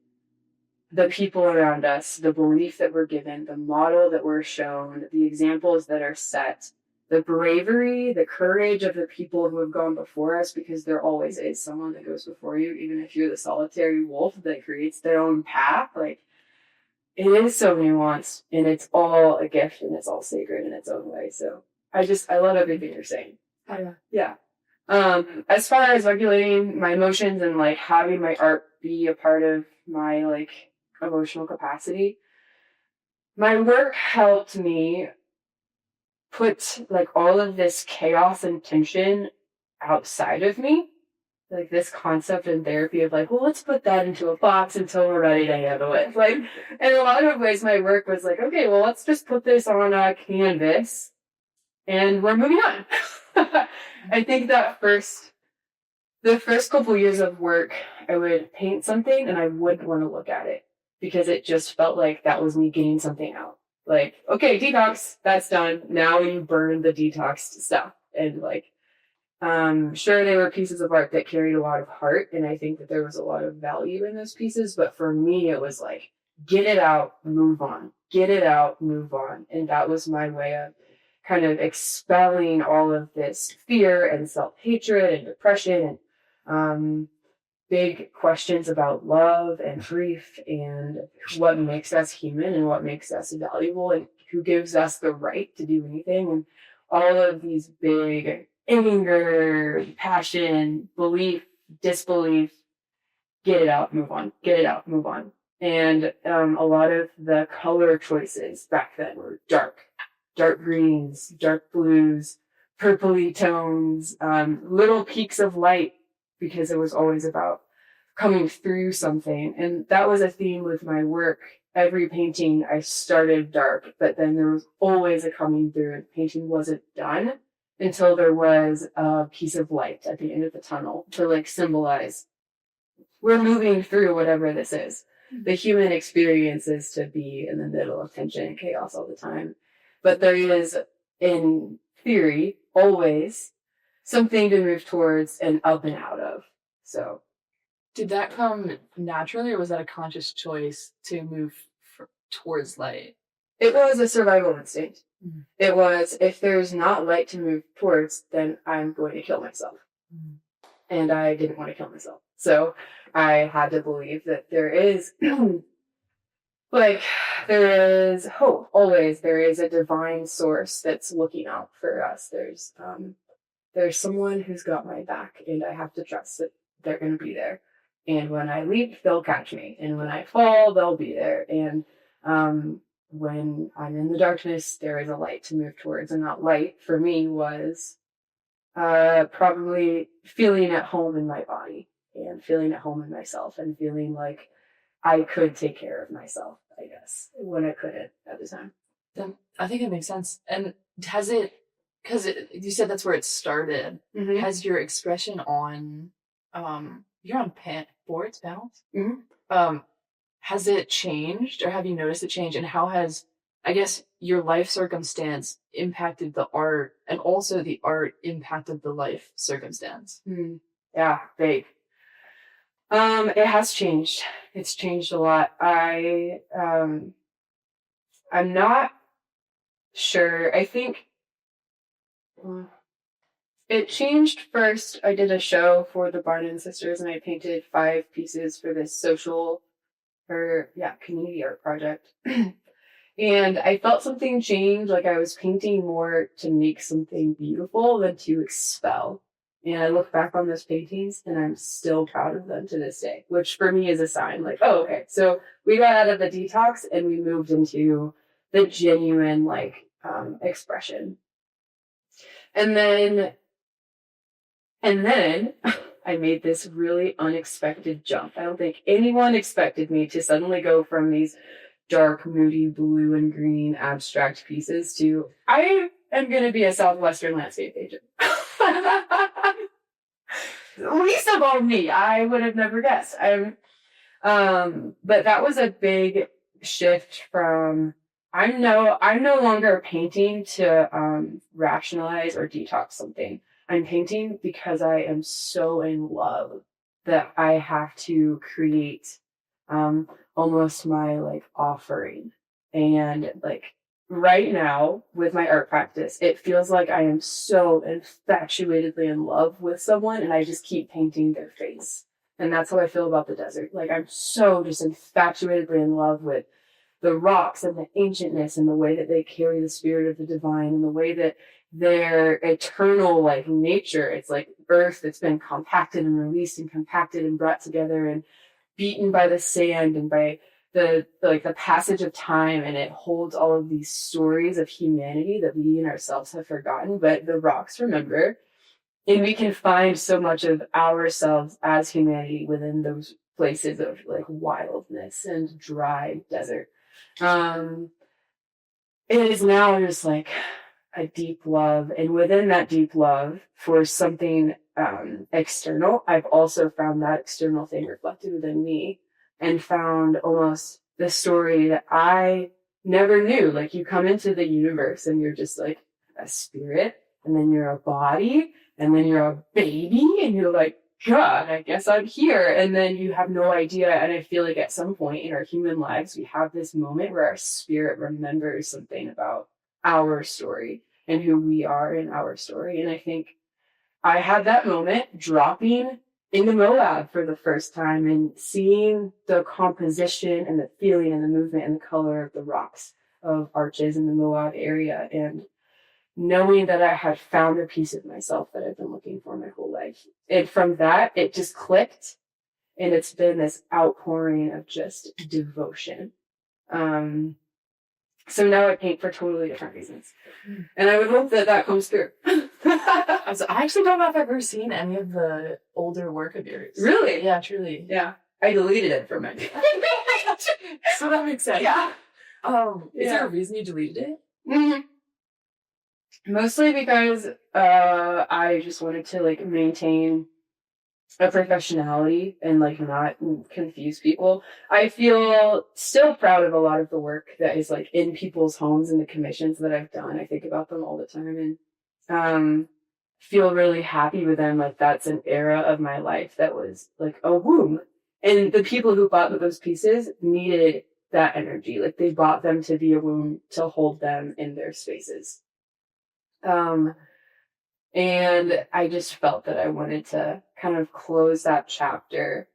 The people around us, the belief that we're given, the model that we're shown, the examples that are set, the bravery, the courage of the people who have gone before us, because there always is someone that goes before you, even if you're the solitary wolf that creates their own path. Like, it is so nuanced, and it's all a gift, and it's all sacred in its own way. So I love everything you're saying. Yeah. As far as regulating my emotions and like having my art be a part of my like emotional capacity, my work helped me put like all of this chaos and tension outside of me. Like this concept in therapy of like, well, let's put that into a box until we're ready to handle it. Like, in a lot of ways, my work was like, okay, well, let's just put this on a canvas and we're moving on. I think that the first couple years of work, I would paint something and I wouldn't want to look at it because it just felt like that was me getting something out. Like, okay, detox, that's done. Now you burn the detoxed stuff. And like, sure, they were pieces of art that carried a lot of heart. And I think that there was a lot of value in those pieces. But for me, it was like, get it out, move on. Get it out, move on. And that was my way of kind of expelling all of this fear and self-hatred and depression and big questions about love and grief and what makes us human and what makes us valuable and who gives us the right to do anything. And all of these big anger, passion, belief, disbelief, get it out, move on, get it out, move on. And a lot of the color choices back then were dark greens, dark blues, purpley tones, little peaks of light, because it was always about coming through something. And that was a theme with my work. Every painting I started dark, but then there was always a coming through, and painting wasn't done until there was a piece of light at the end of the tunnel to like symbolize we're moving through whatever this is. The human experience is to be in the middle of tension and chaos all the time. But there is, in theory, always something to move towards and up and out of. So, did that come naturally, or was that a conscious choice to move towards light? It was a survival instinct. Mm-hmm. It was, if there's not light to move towards, then I'm going to kill myself. Mm-hmm. And I didn't want to kill myself. So I had to believe that there is... like, there is hope, always. There is a divine source that's looking out for us. There's someone who's got my back, and I have to trust that they're going to be there. And when I leap, they'll catch me. And when I fall, they'll be there. And when I'm in the darkness, there is a light to move towards. And that light, for me, was probably feeling at home in my body and feeling at home in myself and feeling like I could take care of myself, I guess, when I couldn't at the time. Then I think it makes sense. And has it, because you said that's where it started, mm-hmm. Has your expression on, you're on boards, panels? Mm-hmm. Has it changed, or have you noticed a change? And how has, I guess, your life circumstance impacted the art, and also the art impacted the life circumstance? Mm-hmm. Yeah, big. It has changed. It's changed a lot. I'm not sure. I think it changed first. I did a show for the Barnum Sisters, and I painted 5 pieces for this community art project. And I felt something change, like I was painting more to make something beautiful than to expel. And I look back on those paintings and I'm still proud of them to this day, which for me is a sign like, oh, okay. So we got out of the detox and we moved into the genuine expression. And then I made this really unexpected jump. I don't think anyone expected me to suddenly go from these dark, moody blue and green abstract pieces to I am going to be a Southwestern landscape agent. Least of all me, I would have never guessed. But that was a big shift from I'm no longer painting to rationalize or detox something. I'm painting because I am so in love that I have to create almost my offering. And right now with my art practice, it feels like I am so infatuatedly in love with someone and I just keep painting their face. And that's how I feel about the desert. Like I'm so just infatuatedly in love with the rocks and the ancientness and the way that they carry the spirit of the divine and the way that their eternal nature, it's like earth that's been compacted and released and compacted and brought together and beaten by the sand and by the passage of time, and it holds all of these stories of humanity that we in ourselves have forgotten, but the rocks remember, and we can find so much of ourselves as humanity within those places of wildness and dry desert. It is now just a deep love, and within that deep love for something external, I've also found that external thing reflected within me and found almost the story that I never knew. Like you come into the universe and you're just like a spirit, and then you're a body, and then you're a baby, and you're like, God, I guess I'm here. And then you have no idea. And I feel like at some point in our human lives, we have this moment where our spirit remembers something about our story and who we are in our story. And I think I had that moment dropping into Moab for the first time and seeing the composition and the feeling and the movement and the color of the rocks of arches in the Moab area, and knowing that I had found a piece of myself that I've been looking for my whole life. And from that, it just clicked, and it's been this outpouring of just devotion. So now I paint for totally different reasons. And I would hope that that comes through. I actually don't know if I've ever seen any of the older work of yours. Really? Yeah, truly. Yeah. I deleted it from it. So that makes sense. Yeah. Is there a reason you deleted it? Mm-hmm. Mostly because I just wanted to maintain a professionality and not confuse people. I feel still proud of a lot of the work that is in people's homes and the commissions that I've done. I think about them all the time and feel really happy with them. That's an era of my life that was a womb. And the people who bought those pieces needed that energy. They bought them to be a womb to hold them in their spaces. And I just felt that I wanted to kind of close that chapter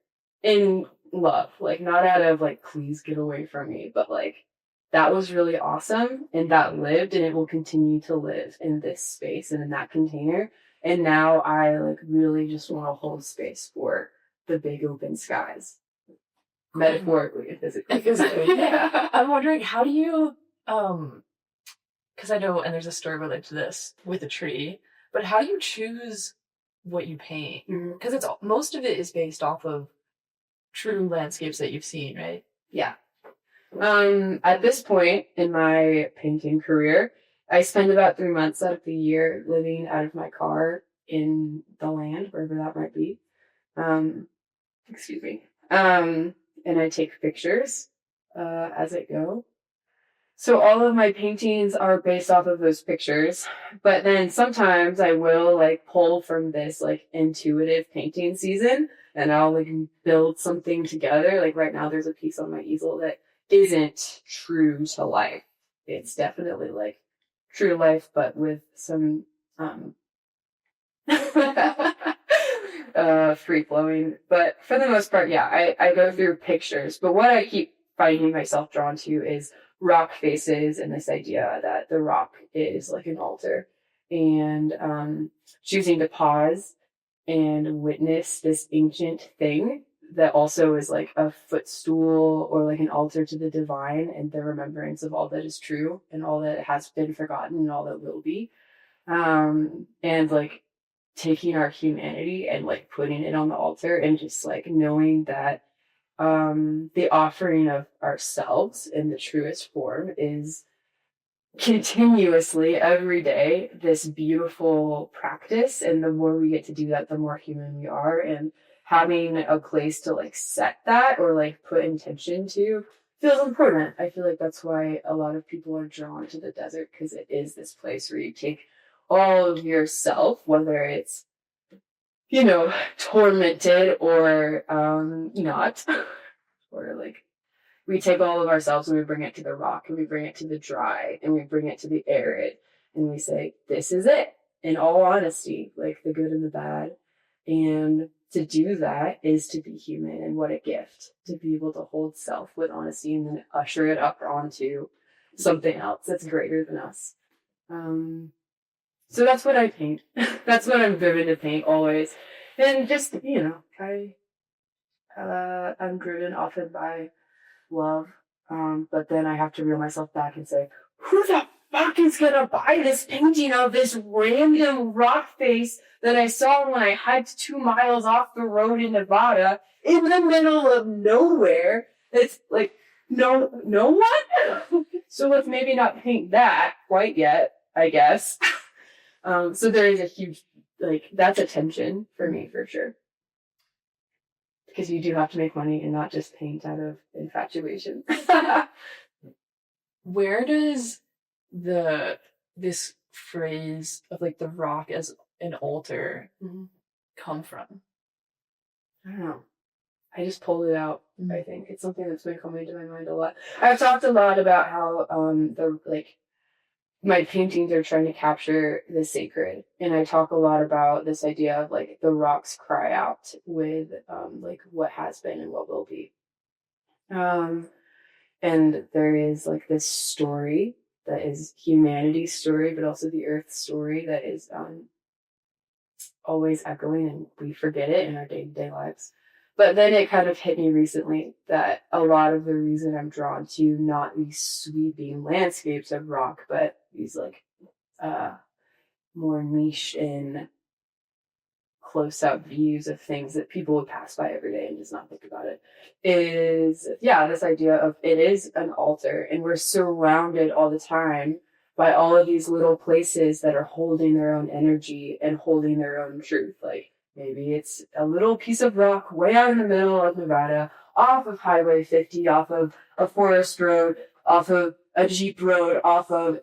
in love, not out of please get away from me, but that was really awesome, and that lived, and it will continue to live in this space and in that container. And now I really just want to hold space for the big open skies, metaphorically and physically. Yeah. I'm wondering, how do you, because I know, and there's a story related to this with a tree, but how do you choose what you paint? Because most of it is based off of true landscapes that you've seen, right? Yeah. At this point in my painting career, I spend about 3 months out of the year living out of my car in the land, wherever that might be. Excuse me. And I take pictures as I go. So all of my paintings are based off of those pictures, but then sometimes I will pull from this intuitive painting season, and I'll build something together. Right now there's a piece on my easel that isn't true to life. It's definitely true to life, but with some free flowing. But for the most part, yeah, I go through pictures. But what I keep finding myself drawn to is rock faces and this idea that the rock is like an altar, and choosing to pause and witness this ancient thing that also is like a footstool or like an altar to the divine and the remembrance of all that is true and all that has been forgotten and all that will be. And like taking our humanity and like putting it on the altar and just like knowing that the offering of ourselves in the truest form is continuously every day this beautiful practice, and the more we get to do that, the more human we are, and having a place to like set that or like put intention to feels important. I feel like that's why a lot of people are drawn to the desert, because it is this place where you take all of yourself, whether it's tormented or not, or like we take all of ourselves and we bring it to the rock and we bring it to the dry and we bring it to the arid and we say, this is it, in all honesty, like the good and the bad. And to do that is to be human, and what a gift to be able to hold self with honesty and then usher it up onto something else that's greater than us. So that's what I paint. That's what I'm driven to paint always. And just, I'm driven often by love. But then I have to reel myself back and say, who the fuck is gonna buy this painting of this random rock face that I saw when I hiked 2 miles off the road in Nevada in the middle of nowhere? It's like, no one? So let's maybe not paint that quite yet, I guess. So there is a huge, that's a tension for me, for sure. Because you do have to make money and not just paint out of infatuation. Where does this phrase of like the rock as an altar come from? I don't know. I just pulled it out. I think it's something that's been coming to my mind a lot. I've talked a lot about how my paintings are trying to capture the sacred, and I talk a lot about this idea of like the rocks cry out with like what has been and what will be. And there is like this story that is humanity's story, but also the earth's story that is always echoing, and we forget it in our day-to-day lives. But then it kind of hit me recently that a lot of the reason I'm drawn to not these sweeping landscapes of rock, but these like more niche and close-up views of things that people would pass by every day and just not think about it, is this idea of it is an altar, and we're surrounded all the time by all of these little places that are holding their own energy and holding their own truth. Like maybe it's a little piece of rock way out in the middle of Nevada, off of Highway 50, off of a forest road, off of a Jeep road,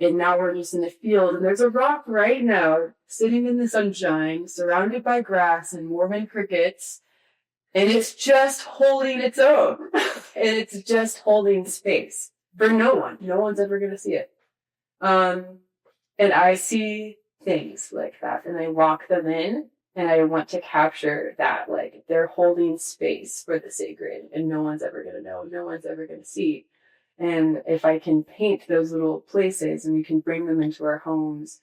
and now we're just in the field, and there's a rock right now sitting in the sunshine, surrounded by grass and Mormon crickets, and it's just holding its own. And it's just holding space for no one. No one's ever going to see it. And I see things like that, and I walk them in, and I want to capture that, like, they're holding space for the sacred, and no one's ever going to know, no one's ever going to see. And if I can paint those little places and we can bring them into our homes,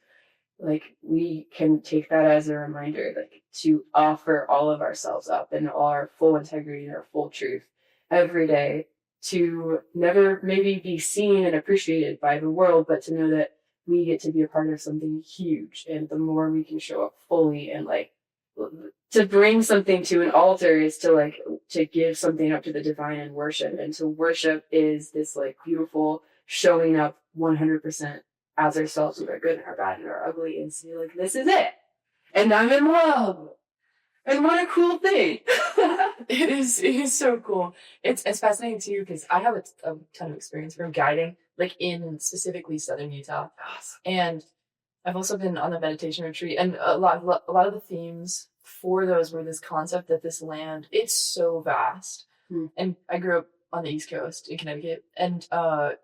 like, we can take that as a reminder, like, to offer all of ourselves up in our full integrity and our full truth every day, to never maybe be seen and appreciated by the world, but to know that we get to be a part of something huge. And the more we can show up fully, and like to bring something to an altar is to give something up to the divine and worship. And to worship is this like beautiful showing up 100% as ourselves with our good and our bad and our ugly, and say like, this is it. And I'm in love. And what a cool thing. It is so cool. It's fascinating too, because I have a ton of experience from guiding, like in specifically southern Utah. And I've also been on a meditation retreat, and a lot of the themes for those were this concept that this land, it's so vast. And I grew up on the East Coast in Connecticut, and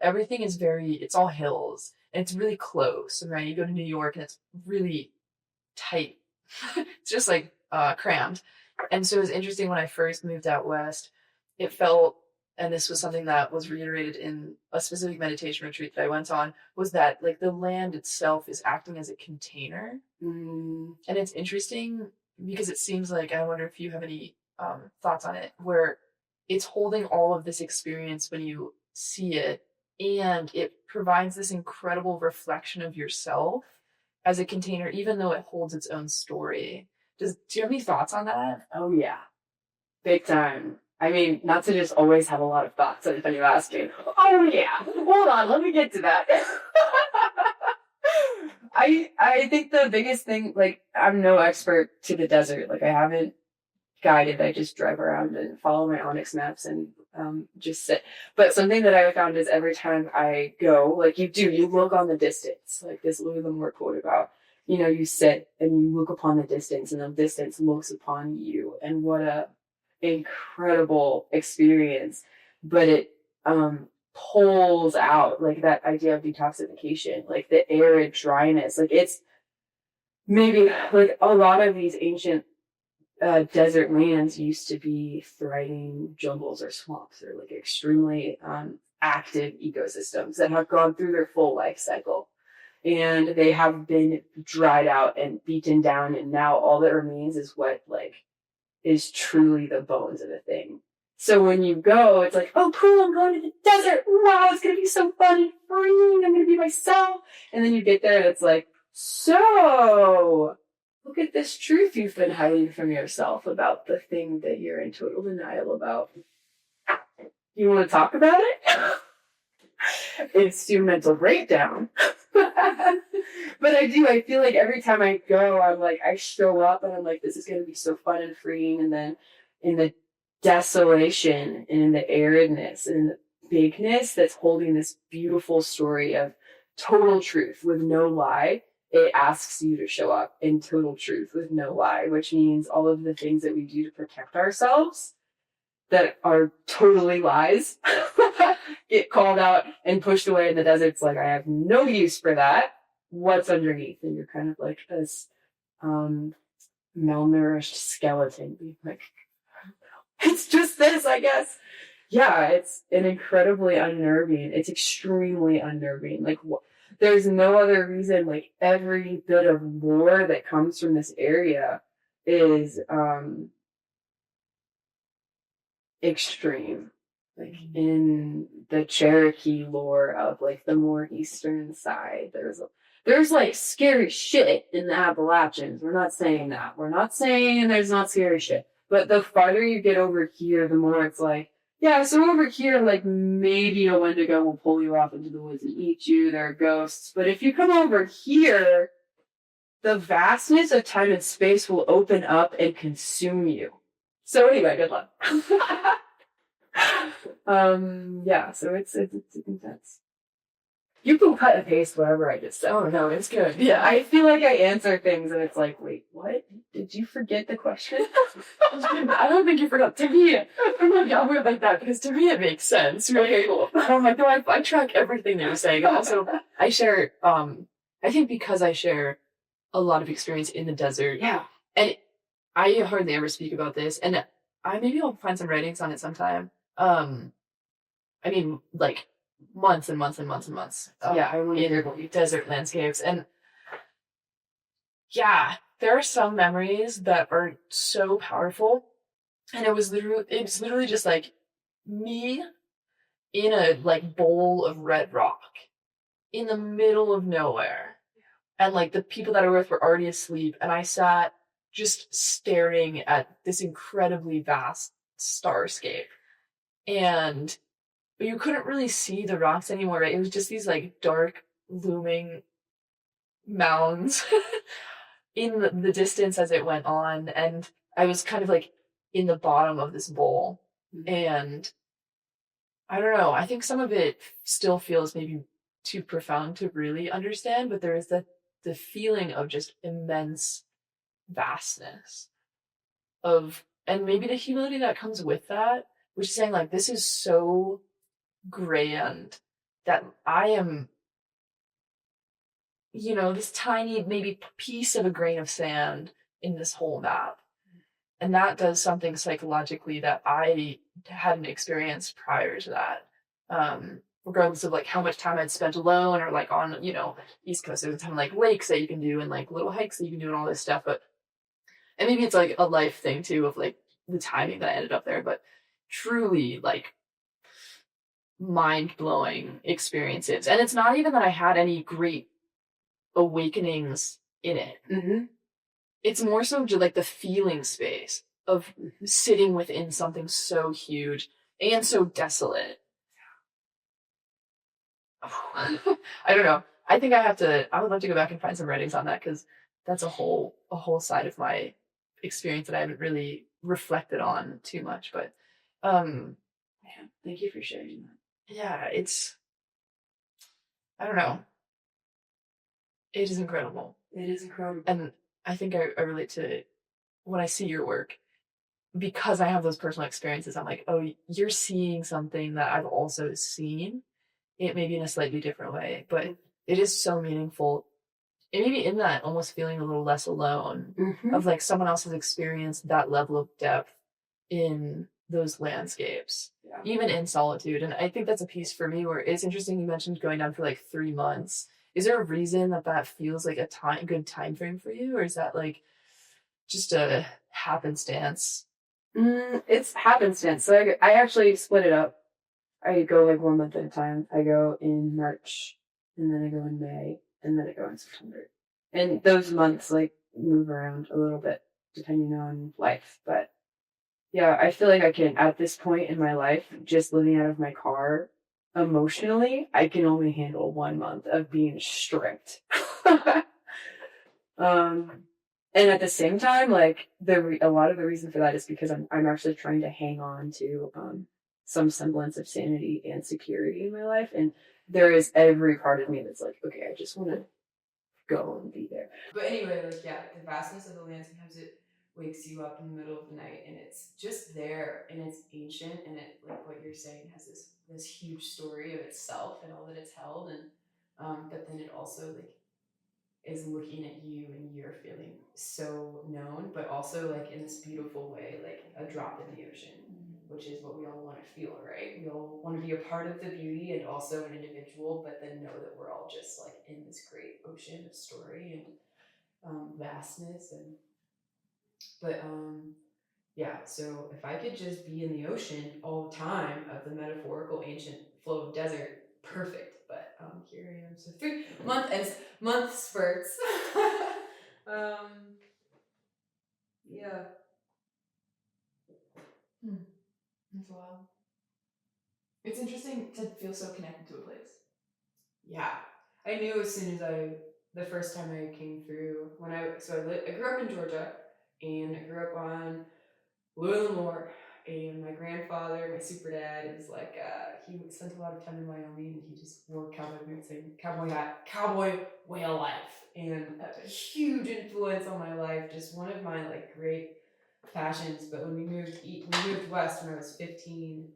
everything is it's all hills, and it's really close, right? You go to New York and it's really tight. It's just like crammed. And so it was interesting when I first moved out west, it felt and this was something that was reiterated in a specific meditation retreat that I went on, was that like the land itself is acting as a container. And it's interesting because it seems like, I wonder if you have any thoughts on it, where it's holding all of this experience when you see it, and it provides this incredible reflection of yourself as a container, even though it holds its own story. Do you have any thoughts on that? Oh, yeah. Big time. I mean, not to just always have a lot of thoughts every time you ask me. Oh, yeah. Hold on. Let me get to that. I think the biggest thing, like, I'm no expert to the desert. Like, I haven't guided. I just drive around and follow my Onyx maps and just sit. But something that I found is every time I go, like you look on the distance, like this Louis L'Amour quote about, you sit and you look upon the distance and the distance looks upon you. And what a incredible experience. But it pulls out like that idea of detoxification, like the arid dryness. Like it's maybe like a lot of these ancient desert lands used to be thriving jungles or swamps or like extremely active ecosystems that have gone through their full life cycle, and they have been dried out and beaten down, and now all that remains is what like is truly the bones of a thing. So when you go, it's like, oh cool, I'm going to the desert, wow, it's gonna be so fun and freeing, I'm gonna be myself. And then you get there and it's like, so look at this truth you've been hiding from yourself about the thing that you're in total denial about. You want to talk about it? It's your mental breakdown. But I feel like every time I go, I'm like, I show up and I'm like, this is going to be so fun and freeing. And then in the desolation and in the aridness and in the bigness that's holding this beautiful story of total truth with no lie, it asks you to show up in total truth with no lie, which means all of the things that we do to protect ourselves that are totally lies get called out and pushed away in the desert. It's like, I have no use for that. What's underneath? And you're kind of like this malnourished skeleton being like, it's just this, I guess. Yeah, it's an incredibly unnerving. It's extremely unnerving. Like, there's no other reason. Like, every bit of lore that comes from this area is extreme. Like in the Cherokee lore of like the more eastern side, there's like scary shit in the Appalachians. We're not saying that. We're not saying there's not scary shit. But the farther you get over here, the more it's like, yeah, so over here, like maybe a Wendigo will pull you off into the woods and eat you. There are ghosts. But if you come over here, the vastness of time and space will open up and consume you. So anyway, good luck. Yeah, so it's intense. You can cut and paste whatever I just said. Oh no, it's good. Yeah, I feel like I answer things and it's like, wait, what? Did you forget the question? I don't think you forgot. To me, I'm not weird like that, because to me it makes sense. Right? Okay, cool. I'm like, no, I track everything they're saying. Also, I share, I think because I share a lot of experience in the desert. Yeah. And I hardly ever speak about this, and maybe I'll find some writings on it sometime. I mean, like, months and months and months and months. Yeah, I want to hear in desert landscapes. And yeah, there are some memories that are so powerful. And it's literally just like me in a like bowl of red rock in the middle of nowhere. And like the people that I were with were already asleep. And I sat just staring at this incredibly vast starscape. And you couldn't really see the rocks anymore, right? It was just these like dark, looming mounds in the distance as it went on. And I was kind of like in the bottom of this bowl. Mm-hmm. And I don't know, I think some of it still feels maybe too profound to really understand, but there is the feeling of just immense vastness and maybe the humility that comes with that, which is saying like, this is so grand that I am, this tiny maybe piece of a grain of sand in this whole map. And that does something psychologically that I hadn't experienced prior to that. Regardless of like how much time I'd spent alone or like on, East Coast, there's a ton of like lakes that you can do and like little hikes that you can do and all this stuff. But, and maybe it's like a life thing too of like the timing that I ended up there, but truly like mind blowing experiences. And it's not even that I had any great awakenings in it. Mm-hmm. It's more so just like the feeling space of sitting within something so huge and so desolate. I don't know. I think I would love to go back and find some writings on that because that's a whole side of my experience that I haven't really reflected on too much. But, man, Thank you for sharing that. yeah, I don't know. It is incredible. It is incredible. And I think I relate to when I see your work because I have those personal experiences. I'm like, oh, you're seeing something that I've also seen. It may be in a slightly different way, but it is so meaningful. And maybe in that, almost feeling a little less alone of like someone else has experienced that level of depth in those landscapes, even in solitude. And I think that's a piece for me where it's interesting. You mentioned going down for like 3 months. Is there a reason that feels like a good time frame for you, or is that like just a happenstance? It's happenstance. So I actually split it up. I go like 1 month at a time. I go in March, and then I go in May, and then I go in September. And those months like move around a little bit depending on life. But yeah, I feel like I can, at this point in my life, just living out of my car, emotionally, I can only handle 1 month of being stripped. And at the same time, like a lot of the reason for that is because I'm actually trying to hang on to some semblance of sanity and security in my life, and there is every part of me that's like, okay, I just want to go and be there. But anyway, like yeah, the vastness of the land, sometimes it wakes you up in the middle of the night and it's just there and it's ancient and it, like what you're saying, has this huge story of itself and all that it's held, and but then it also like is looking at you and you're feeling so known, but also like in this beautiful way, like a drop in the ocean, which is what we all want to feel, right? We all want to be a part of the beauty and also an individual, but then know that we're all just like in this great ocean of story and vastness. And but yeah, so if I could just be in the ocean all the time of the metaphorical ancient flow of desert, perfect. But here I am. So 3 month spurts. Yeah. That's wild. It's interesting to feel so connected to a place. Yeah. I knew as soon as the first time I came through, I grew up in Georgia, and I grew up on Louis L'Amour, and my grandfather, my super dad, is like, he spent a lot of time in Wyoming, and he just wore cowboy boots and cowboy hat, cowboy way of life, and a huge influence on my life, just one of my like great passions. But when we moved west when I was 15,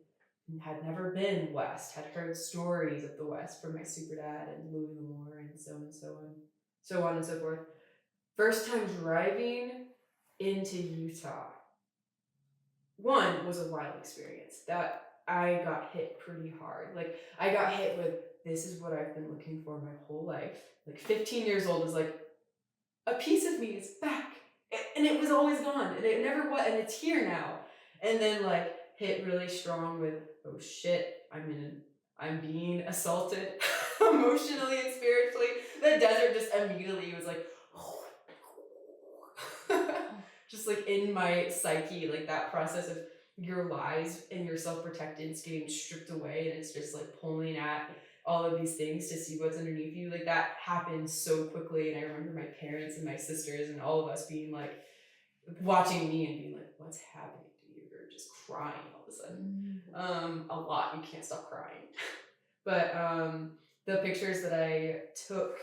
and had never been west, had heard stories of the West from my super dad and Louis L'Amour and so on, so on and so forth. First time driving into Utah, one was a wild experience that I got hit pretty hard. Like I got hit with, this is what I've been looking for my whole life. Like 15 years old is like, a piece of me is back, and it was always gone, and it never was, and it's here now. And then like hit really strong with, oh shit, I'm being assaulted emotionally and spiritually. The desert just immediately was like just like in my psyche, like that process of your lies and your self-protectance getting stripped away, and it's just like pulling at all of these things to see what's underneath you. Like that happened so quickly. And I remember my parents and my sisters and all of us being like, watching me and being like, what's happening to you? You're just crying all of a sudden. A lot. You can't stop crying. But the pictures that I took,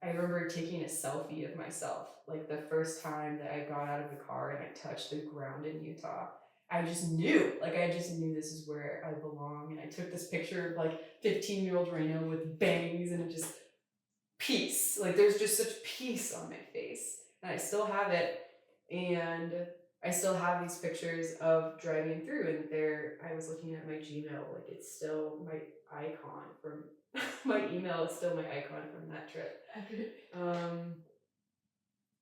I remember taking a selfie of myself, like the first time that I got out of the car and I touched the ground in Utah. I just knew this is where I belong. And I took this picture of like 15-year-old Raina with bangs and just peace. Like there's just such peace on my face. And I still have it. And I still have these pictures of driving through, and there I was looking at my Gmail, like it's still my icon from my email is still my icon from that trip.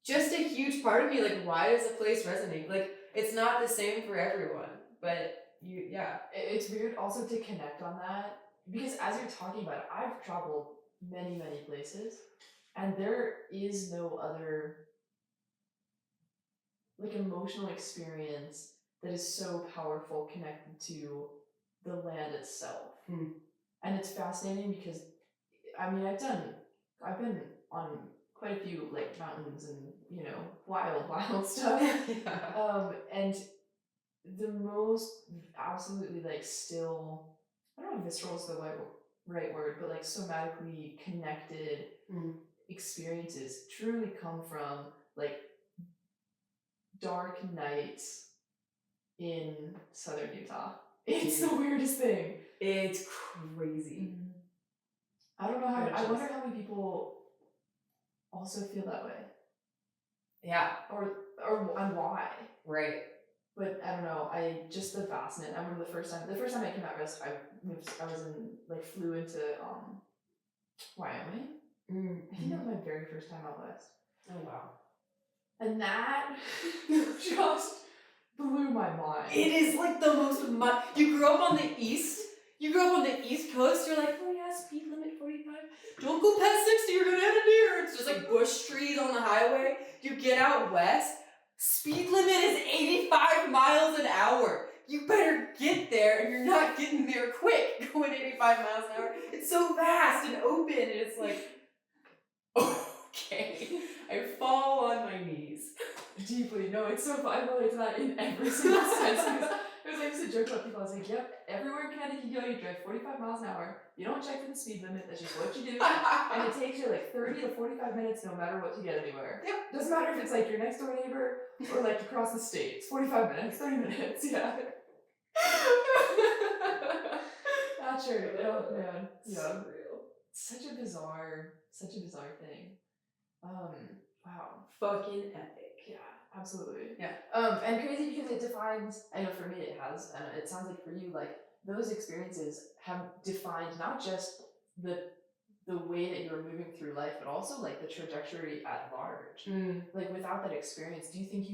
Just a huge part of me, like, why does a place resonate? Like, it's not the same for everyone, but It's weird also to connect on that, because as you're talking about it, I've traveled many, many places, and there is no other like emotional experience that is so powerful connected to the land itself. And it's fascinating because I mean I've been on quite a few like mountains and wild stuff. And the most absolutely like still, I don't know if visceral is the right word, but like somatically connected experiences truly come from like dark nights in southern Utah. It's the weirdest thing. It's crazy. I don't know how. I wonder how many people also feel that way. Yeah. Or and why. Right. But I don't know. I just the vastness. I remember the first time I came out west. I was in flew into Wyoming. I think that was my very first time out west. Oh wow. And that just blew my mind. It is like the most. You grew up on the east. You grew up on the East Coast. You're like, oh yeah, speed limit 45. Don't go past 60. You're gonna hit a deer. It's just like bush trees on the highway. You get out west. Speed limit is 85 miles an hour. You better get there, and you're not getting there quick going 85 miles an hour. It's so vast and open, and it's like, okay, I fall on my knees. Deeply. No, it's so fun. I relate to that in every single sense. Because I used to joke about people. I was like, yep, everywhere in Canada you go, you drive 45 miles an hour. You don't check for the speed limit. That's just what you do. And it takes you like 30 to 45 minutes no matter what to get anywhere. Yep. Doesn't matter if it's like your next door neighbor or like across the state. It's 45 minutes, 30 minutes. Yeah. Not sure. Oh, man. Yeah. Real. Such a bizarre thing. Wow. Fucking epic. Yeah, absolutely. Yeah. And crazy because it defines, I know for me it has, and it sounds like for you, like, those experiences have defined not just the way that you're moving through life, but also, like, the trajectory at large. Like, without that experience, do you think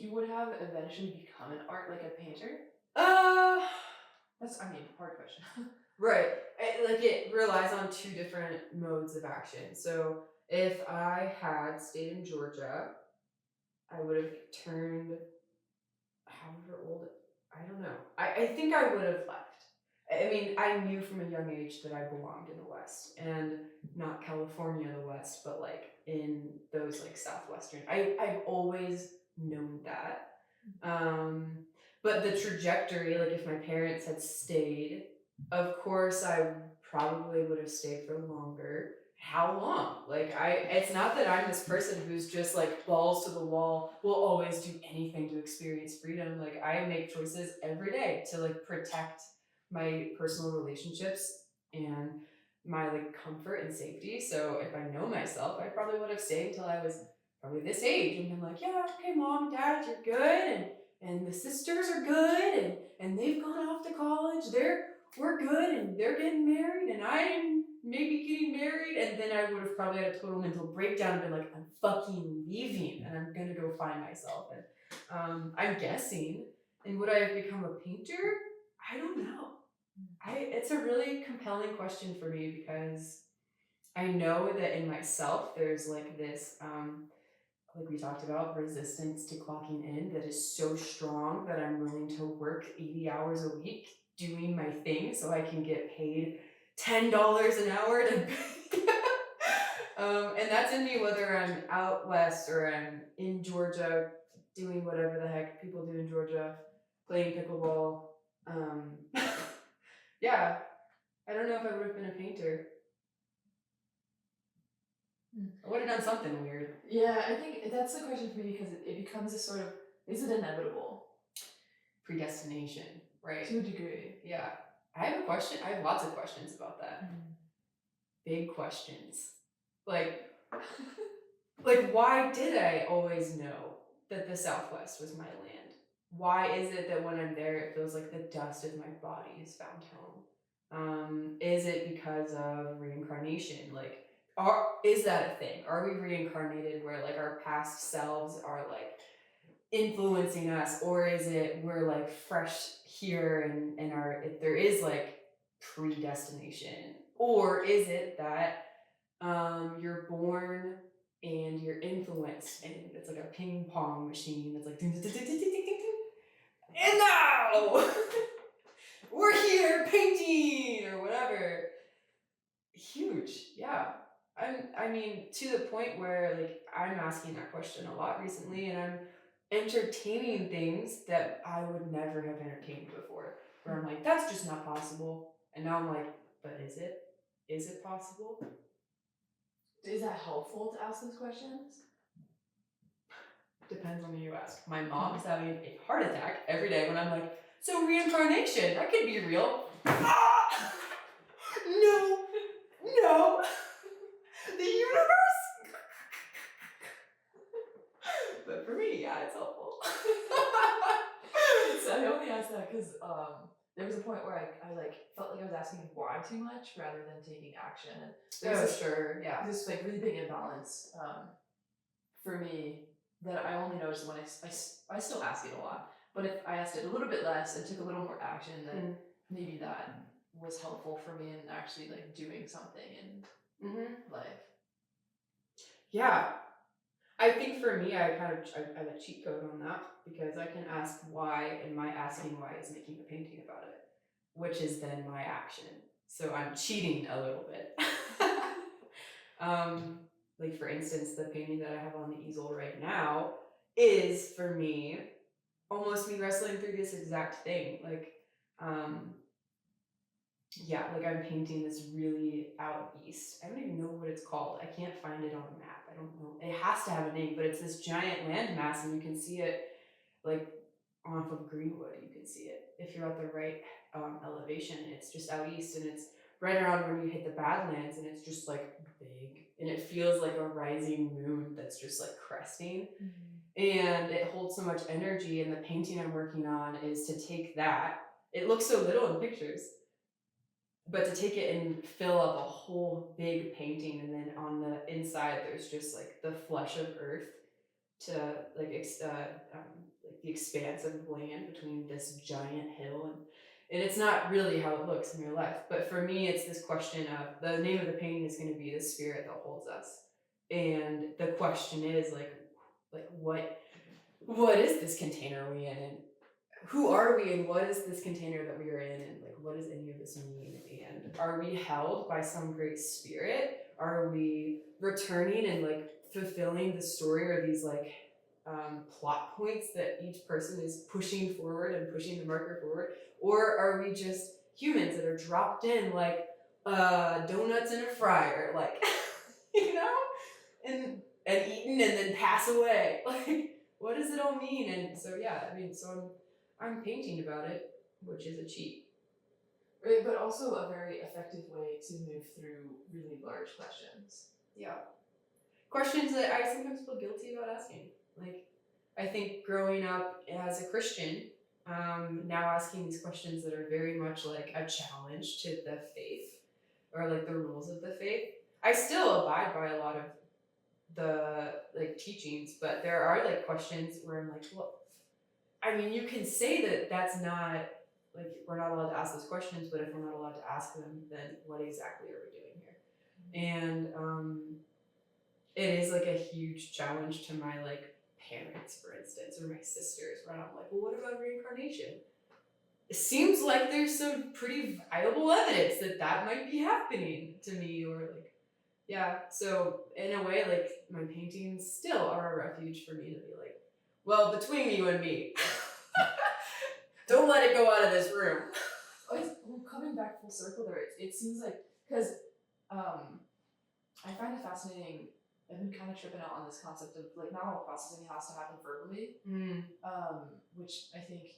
you would have eventually become a painter? That's, hard question. Right. It relies on two different modes of action. So if I had stayed in Georgia, I would have turned however old, I don't know. I think I would have left. I mean, I knew from a young age that I belonged in the West, and not California, the West, but like in those like Southwestern. I've always known that. But the trajectory, like if my parents had stayed, of course I probably would have stayed for longer. How long? Like it's not that I'm this person who's just like balls to the wall, will always do anything to experience freedom. Like I make choices every day to like protect my personal relationships and my like comfort and safety. So if I know myself, I probably would have stayed until I was probably this age and been like, yeah, okay, mom, dad, you're good, and the sisters are good, and they've gone off to college. We're good, and they're getting married, and I'm maybe getting married, and then I would have probably had a total mental breakdown and been like, I'm fucking leaving, and I'm gonna go find myself. And I'm guessing. And would I have become a painter? I don't know. It's a really compelling question for me because I know that in myself there's like this, like we talked about, resistance to clocking in that is so strong that I'm willing to work 80 hours a week doing my thing so I can get paid $10 an hour to and that's in me whether I'm out west or I'm in Georgia doing whatever the heck people do in Georgia, playing pickleball. Yeah, I don't know if I would have been a painter. I would have done something weird. Yeah, I think that's the question for me because it becomes a sort of, is it inevitable? Predestination, right? To a degree. Yeah. I have a question. I have lots of questions about that. Big questions. Like why did I always know that the Southwest was my land? Why is it that when I'm there, it feels like the dust of my body has found home? Is it because of reincarnation? Like, is that a thing? Are we reincarnated where like our past selves are like influencing us, or is it we're like fresh here and if there is like predestination, or is it that you're born and you're influenced and it's like a ping pong machine that's like ding, ding, ding, ding, ding, ding, ding, ding. And now we're here painting or whatever. Huge, yeah. I mean, to the point where like I'm asking that question a lot recently, and I'm entertaining things that I would never have entertained before. Where I'm like, that's just not possible. And now I'm like, but is it? Is it possible? Is that helpful to ask those questions? Depends on who you ask. My mom is having a heart attack every day when I'm like, so reincarnation, that could be real. Ah! No, no. The universe? But for me, yeah, it's helpful. So I only asked that because there was a point where I like felt like I was asking why too much rather than taking action. And there's Sure, yeah. this like really big imbalance for me that I only noticed when I still ask it a lot. But if I asked it a little bit less and took a little more action, then maybe that was helpful for me in actually like doing something in life. Yeah. I think for me, I have a cheat code on that because I can ask why, and my asking why is making a painting about it, which is then my action. So I'm cheating a little bit. Like for instance, the painting that I have on the easel right now is for me almost me wrestling through this exact thing. Like, yeah, like I'm painting this really out east. I don't even know what it's called. I can't find it on a map. I don't know. It has to have a name, but it's this giant landmass, and you can see it like off of Greenwood. You can see it if you're at the right elevation. It's just out east, and it's right around when you hit the Badlands, and it's just like big, and it feels like a rising moon that's just like cresting. And it holds so much energy. And the painting I'm working on is to take that. It looks so little in pictures, but to take it and fill up a whole big painting, and then on the inside there's just like the flesh of earth to like like the expanse of land between this giant hill, and it's not really how it looks in real life. But for me, it's this question of the name of the painting is going to be the spirit that holds us, and the question is like what is this container we in, and who are we, and what is this container that we are in, and like what does any of this mean, and are we held by some great spirit? Are we returning and like fulfilling the story, or these like plot points that each person is pushing forward and pushing the marker forward, or are we just humans that are dropped in like donuts in a fryer, like you know, and eaten and then pass away? Like, what does it all mean? And so yeah, I mean, so I'm painting about it, which is a cheat. Right, but also a very effective way to move through really large questions. Yeah. Questions that I sometimes feel guilty about asking. Like, I think growing up as a Christian, now asking these questions that are very much like a challenge to the faith, or like the rules of the faith. I still abide by a lot of the like teachings, but there are like questions where I'm like, well, I mean, you can say that that's not, like, we're not allowed to ask those questions, but if we're not allowed to ask them, then what exactly are we doing here? And it is like a huge challenge to my like parents, for instance, or my sisters, where I'm like, well, what about reincarnation? It seems like there's some pretty viable evidence that that might be happening to me, or like, yeah. So in a way, like my paintings still are a refuge for me to be like, well, between you and me, don't let it go out of this room. Well, coming back full circle there, it seems like, because I find it fascinating. I've been kind of tripping out on this concept of like not all processing has to happen verbally, which I think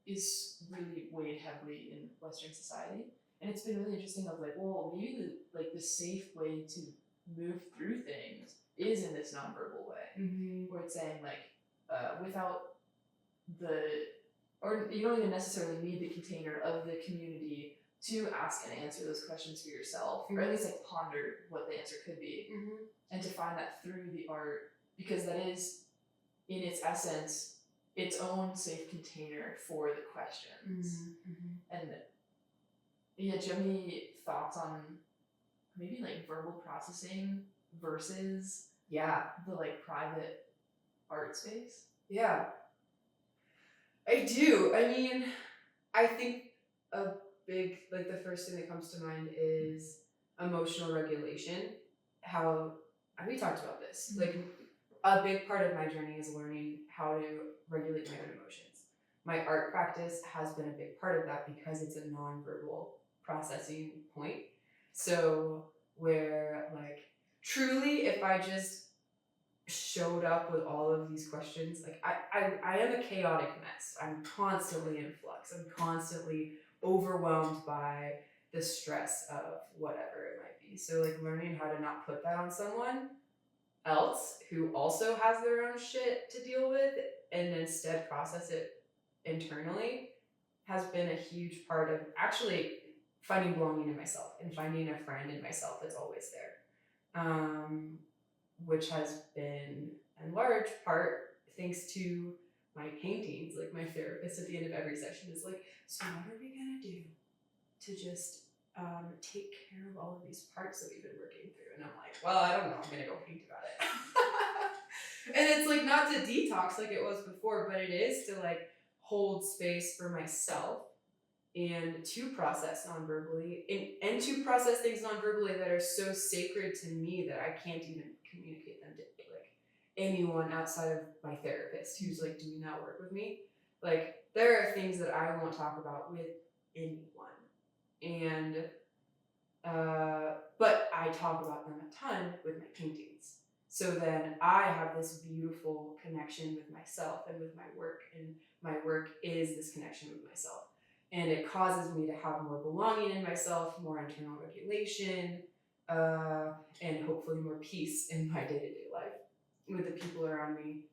is really weighed heavily in Western society. And it's been really interesting of like, well, maybe the safe way to move through things is in this nonverbal way, where it's saying like, without or you don't even necessarily need the container of the community to ask and answer those questions for yourself, or at least like ponder what the answer could be, and to find that through the art, because that is, in its essence, its own safe container for the questions. And yeah, do you have any thoughts on maybe like verbal processing versus the like private art space? Yeah, I do. I mean, I think a big, like the first thing that comes to mind is emotional regulation. We talked about this. Like a big part of my journey is learning how to regulate my own emotions. My art practice has been a big part of that because it's a nonverbal processing point. So where like truly if I just showed up with all of these questions, like I am a chaotic mess. I'm constantly in flux. I'm constantly overwhelmed by the stress of whatever it might be. So like learning how to not put that on someone else who also has their own shit to deal with and instead process it internally has been a huge part of actually finding belonging in myself and finding a friend in myself that's always there. Which has been in large part thanks to my paintings. Like my therapist at the end of every session is like, so what are we gonna do to just take care of all of these parts that we've been working through? And I'm like, well, I don't know, I'm gonna go paint about it. And it's like not to detox like it was before, but it is to like hold space for myself and to process non-verbally and to process things non-verbally that are so sacred to me that I can't even communicate them to like anyone outside of my therapist who's like doing that work with me. Like there are things that I won't talk about with anyone. And but I talk about them a ton with my paintings. So then I have this beautiful connection with myself and with my work, and my work is this connection with myself. And it causes me to have more belonging in myself, more internal regulation, and hopefully more peace in my day-to-day life with the people around me.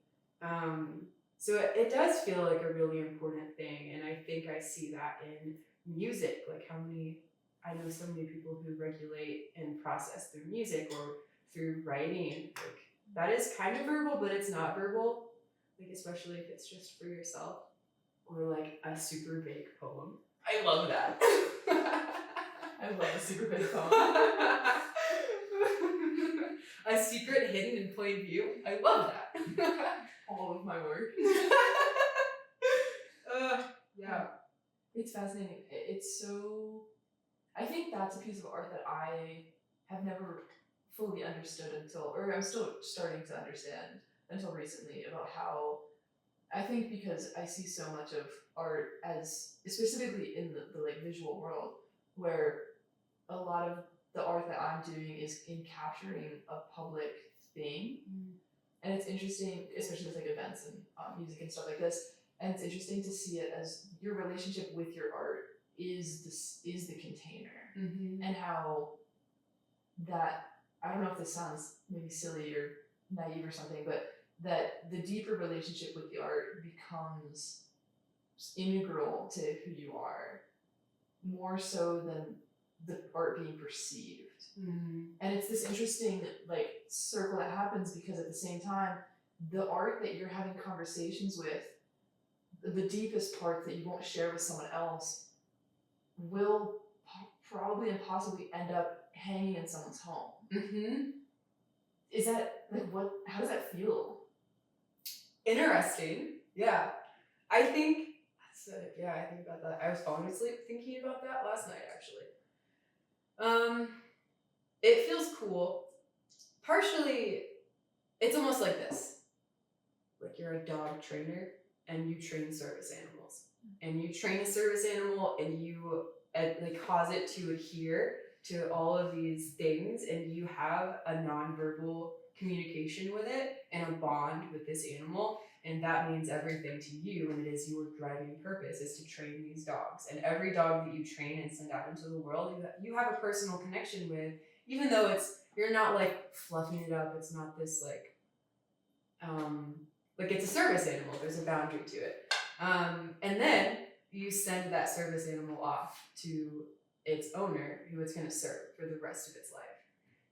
So it does feel like a really important thing, and I think I see that in music, like I know so many people who regulate and process through music or through writing. Like that is kind of verbal, but it's not verbal, like especially if it's just for yourself. Or like a super vague poem. I love that. I love a super big poem. A secret hidden in plain view. I love that. All of my work. Yeah. It's fascinating. It's so... I think that's a piece of art that I have never fully understood or I'm still starting to understand until recently, about how I think because I see so much of art as, specifically in the like visual world, where a lot of the art that I'm doing is in capturing a public thing. And it's interesting, especially with like events and music and stuff like this, and it's interesting to see it as your relationship with your art is the container. And how that, I don't know if this sounds maybe silly or naive or something, but that the deeper relationship with the art becomes integral to who you are, more so than the art being perceived. And it's this interesting like circle that happens, because at the same time, the art that you're having conversations with, the deepest part that you won't share with someone else, will probably and possibly end up hanging in someone's home. Is that like how does that feel? Interesting. Yeah. I think I think about that. I was falling asleep thinking about that last night actually. It feels cool. Partially it's almost like this. Like you're a dog trainer and you train service animals. And you train a service animal and you like cause it to adhere to all of these things, and you have a nonverbal communication with it and a bond with this animal, and that means everything to you, and it is your driving purpose is to train these dogs. And every dog that you train and send out into the world, you have a personal connection with, even though you're not like fluffing it up. It's not this like like it's a service animal. There's a boundary to it. And then you send that service animal off to its owner, who it's going to serve for the rest of its life,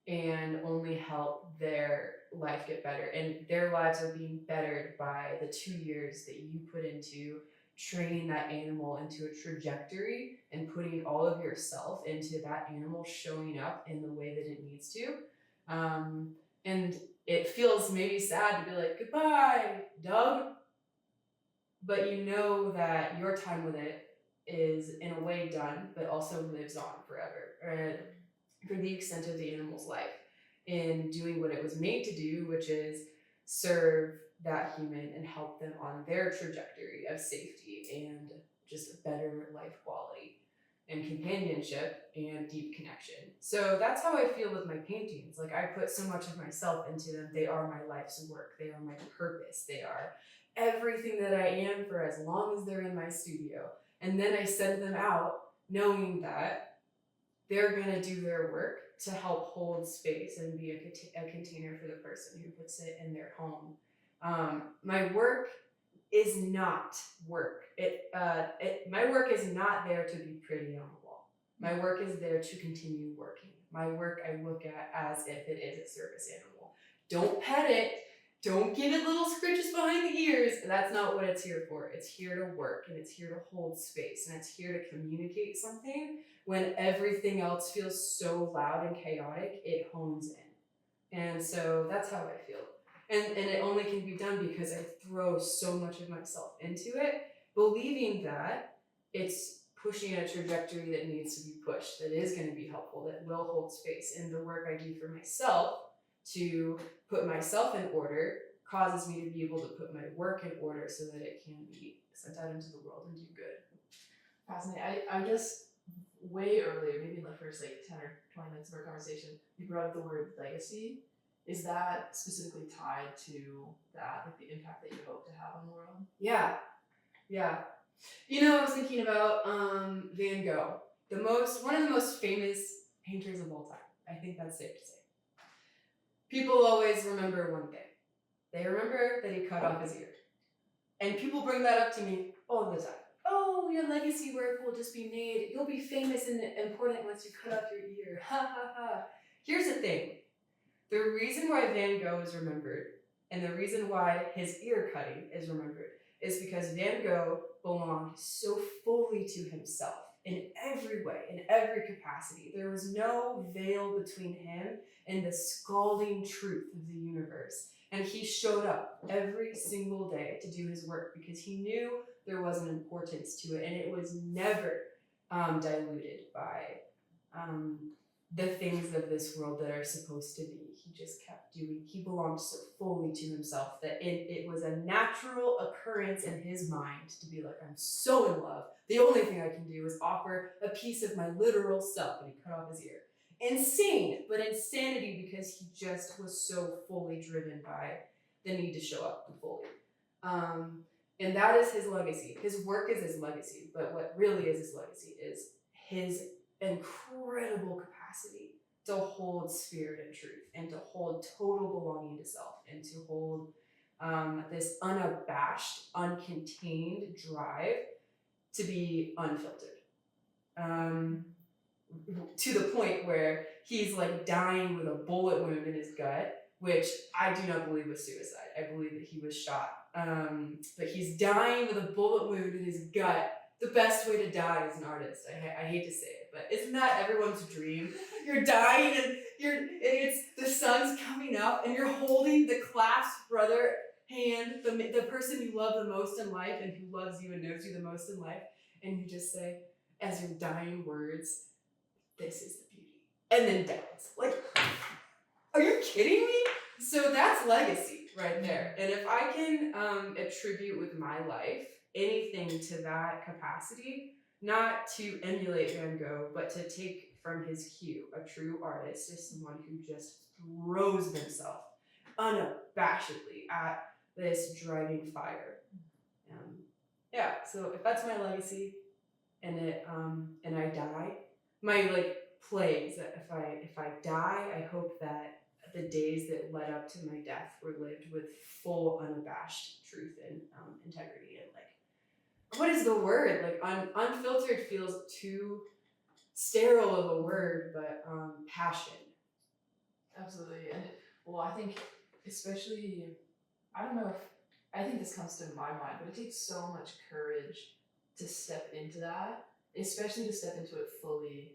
and only help their life get better. And their lives are being bettered by the 2 years that you put into training that animal into a trajectory and putting all of yourself into that animal showing up in the way that it needs to. And it feels maybe sad to be like, goodbye, Doug. But you know that your time with it is in a way done, but also lives on forever, for the extent of the animal's life in doing what it was made to do, which is serve that human and help them on their trajectory of safety and just a better life quality and companionship and deep connection. So that's how I feel with my paintings. Like I put so much of myself into them. They are my life's work. They are my purpose. They are everything that I am for as long as they're in my studio. And then I send them out knowing that they're going to do their work to help hold space and be a container for the person who puts it in their home. My work is not work. My work is not there to be pretty on the wall. My work is there to continue working. My work I look at as if it is a service animal. Don't pet it. Don't give it little scritches behind the ears. That's not what it's here for. It's here to work, and it's here to hold space, and it's here to communicate something. When everything else feels so loud and chaotic, it hones in. And so that's how I feel. And it only can be done because I throw so much of myself into it, believing that it's pushing a trajectory that needs to be pushed, that is going to be helpful, that will hold space. And the work I do for myself to put myself in order causes me to be able to put my work in order so that it can be sent out into the world and do good. Fascinating. I guess way earlier, maybe in the first 10 or 20 minutes of our conversation, you brought up the word legacy. Is that specifically tied to that, like the impact that you hope to have on the world? Yeah. I was thinking about Van Gogh, one of the most famous painters of all time. I think that's safe to say. People always remember one thing. They remember that he cut off his ear. And people bring that up to me all the time. Oh, your legacy work will just be made. You'll be famous and important once you cut off your ear. Ha ha ha. Here's the thing. The reason why Van Gogh is remembered and the reason why his ear cutting is remembered is because Van Gogh belonged so fully to himself in every way, in every capacity. There was no veil between him and the scalding truth of the universe. And he showed up every single day to do his work because he knew there was an importance to it, and it was never diluted by the things of this world that are supposed to be. He just kept doing. He belonged so fully to himself that it was a natural occurrence in his mind to be like, I'm so in love. The only thing I can do is offer a piece of my literal self, and he cut off his ear. Insane, but insanity because he just was so fully driven by the need to show up fully. And that is his legacy. His work is his legacy, but what really is his legacy is his incredible capacity to hold spirit and truth and to hold total belonging to self and to hold this unabashed, uncontained drive to be unfiltered. To the point where he's like dying with a bullet wound in his gut, which I do not believe was suicide. I believe that he was shot. But he's dying with a bullet wound in his gut. The best way to die as an artist. I hate to say it, but isn't that everyone's dream? You're dying and it's the sun's coming up and you're holding the clasped brother hand, the person you love the most in life and who loves you and knows you the most in life, and you just say, as your dying words, this is the beauty. And then dance. Like, are you kidding me? So that's legacy right there. And if I can attribute with my life anything to that capacity, not to emulate Van Gogh, but to take from his cue, a true artist is someone who just throws themselves unabashedly at this driving fire. So if that's my legacy and I die, my plays that if I die, I hope that the days that led up to my death were lived with full unabashed truth and integrity, and like, what is the word? Like unfiltered feels too sterile of a word, but passion. Absolutely. And well, I think especially, I don't know if, I think this comes to my mind, but it takes so much courage to step into that, especially to step into it fully.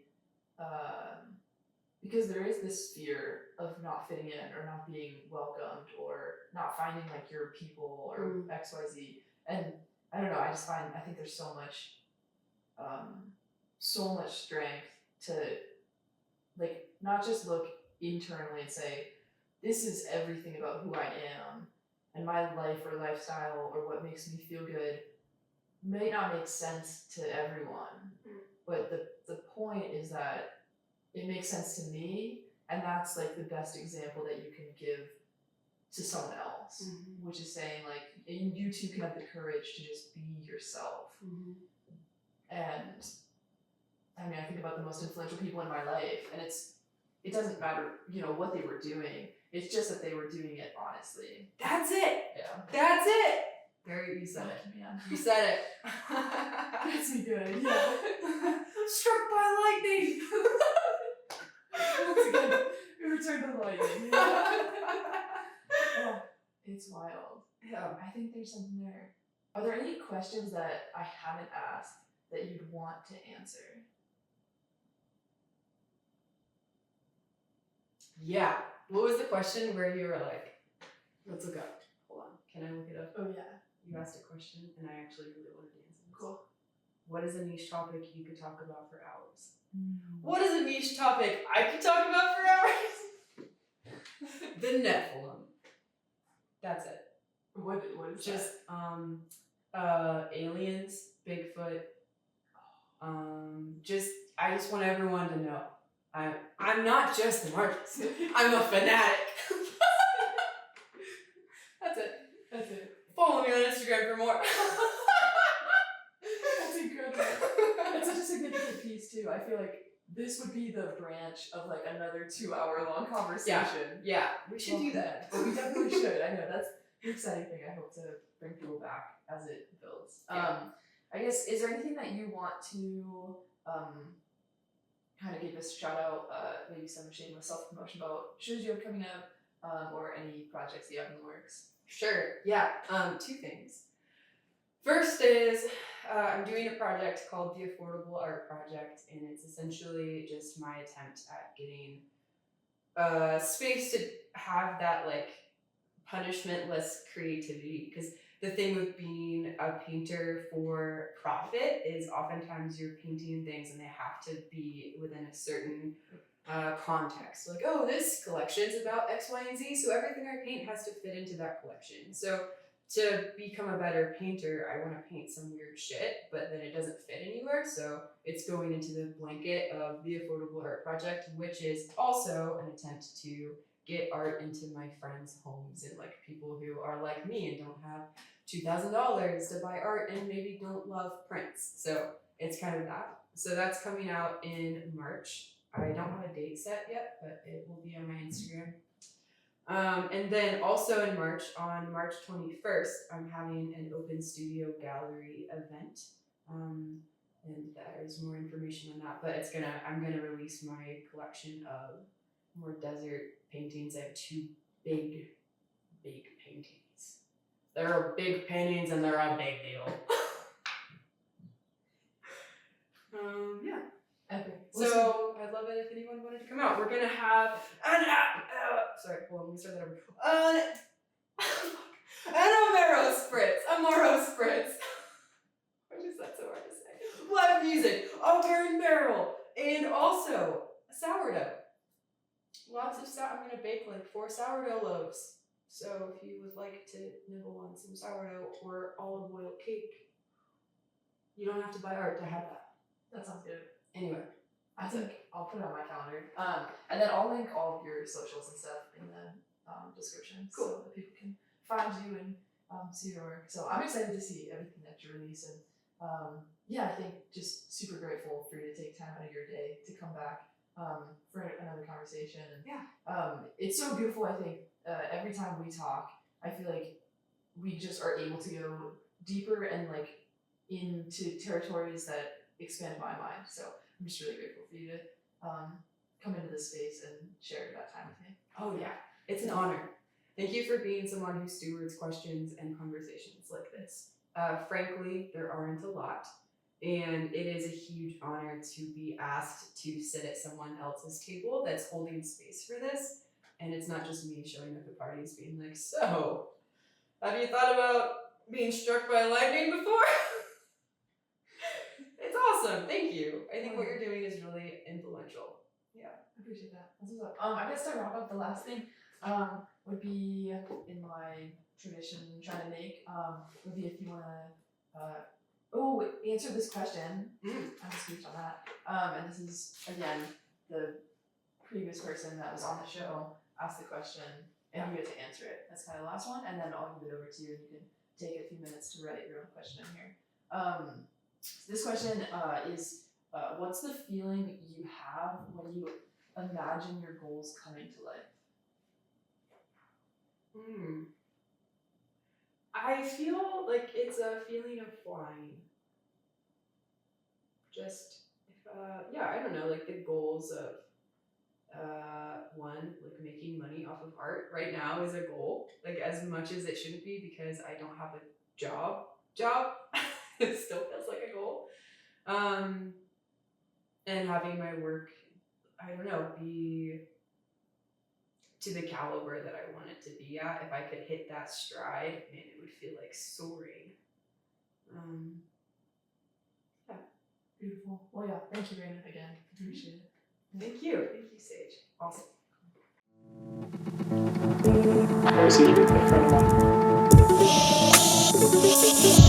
Because there is this fear of not fitting in or not being welcomed or not finding like your people or XYZ. And I don't know, I think there's so much strength to like not just look internally and say, this is everything about who I am and my life or lifestyle or what makes me feel good may not make sense to everyone. But the point is that it makes sense to me, and that's like the best example that you can give to someone else, which is saying like you too can have the courage to just be yourself. And I mean, I think about the most influential people in my life, and it doesn't matter, what they were doing. It's just that they were doing it honestly. That's it. Yeah. That's it. You said it. Man. You said it. That's me good. Yeah. Struck by lightning. Once again, we return to the lightning. Oh, it's wild. Yeah. I think there's something there. Are there any questions that I haven't asked that you'd want to answer? Yeah. What was the question where you were like, let's look up. Hold on. Can I look it up? Oh yeah. You asked a question and I actually really wanted to answer this. Cool. What is a niche topic you could talk about for hours? What is a niche topic I could talk about for hours? The Nephilim. That's it. What is Just aliens, Bigfoot. I just want everyone to know. I'm not just an artist. I'm a fanatic. That's it. Follow me on Instagram for more. That's incredible. It's such a significant piece too. I feel like this would be the branch of like another 2-hour long conversation. Yeah, we should do that. But we definitely should. I know that's the exciting thing. I hope to bring people back as it builds. Yeah. I guess, is there anything that you want to kind of give us a shout out, maybe some shameless self-promotion about shows you have coming up, or any projects that you have in the works? Sure. Yeah. 2 things. First is I'm doing a project called the Affordable Art Project, and it's essentially just my attempt at getting space to have that like punishmentless creativity. Because the thing with being a painter for profit is oftentimes you're painting things and they have to be within a certain context. Like, oh, this collection's about X, Y, and Z, so everything I paint has to fit into that collection. So to become a better painter, I want to paint some weird shit, but then it doesn't fit anywhere, so it's going into the blanket of the Affordable Art Project, which is also an attempt to get art into my friends' homes and like people who are like me and don't have $2,000 to buy art and maybe don't love prints. So it's kind of that. So that's coming out in March. I don't have a date set yet, but it will be on my Instagram. And then also in March, on March 21st, I'm having an open studio gallery event. And there's more information on that, but I'm gonna release my collection of more desert paintings. I have 2 big paintings. They're big paintings and they're a big deal. Yeah. Epic. So I'd love it if anyone wanted to come out. We're gonna have sorry, hold on, let me start that over. An Amaro Spritz. Why is that so hard to say? Live music, a burn barrel, and also sourdough. Lots of I'm gonna bake like 4 sourdough loaves. So if you would like to nibble on some sourdough or olive oil cake, you don't have to buy art to have that. That sounds good. Anyway, I think I'll put it on my calendar. And then I'll link all of your socials and stuff in the description. Cool. So that people can find you and see your work. So I'm excited to see everything that you release. And I think just super grateful for you to take time out of your day to come back for another conversation. Yeah. It's so beautiful. I think every time we talk, I feel like we just are able to go deeper and like into territories that expand my mind. So I'm just really grateful for you to come into this space and share that time with me. Oh yeah, it's an honor. Thank you for being someone who stewards questions and conversations like this. Frankly, there aren't a lot, and it is a huge honor to be asked to sit at someone else's table that's holding space for this. And it's not just me showing up at parties being like, so, have you thought about being struck by lightning before? It's awesome. Thank you. I think what you're doing is really influential. Yeah. I appreciate that. That's what's up. I guess to wrap up, the last thing would be in my tradition trying to make would be if you want to answer this question. I'm speech on that. And this is again the previous person that was on the show asked the question and you get to answer it. That's kind of the last one, and then I'll give it over to you and you can take a few minutes to write your own question here. This question is what's the feeling you have when you imagine your goals coming to life? I feel like it's a feeling of flying. Just, I don't know, like the goals of one, like making money off of art right now is a goal, like as much as it shouldn't be because I don't have a job. It still feels like a goal. And having my work, I don't know, be to the caliber that I want it to be at. If I could hit that stride, man, it would feel like soaring. Yeah. Beautiful. Well, yeah, thank you, Raina, again. Appreciate it. Thank you. Thank you, Sage. Awesome. I was here in front of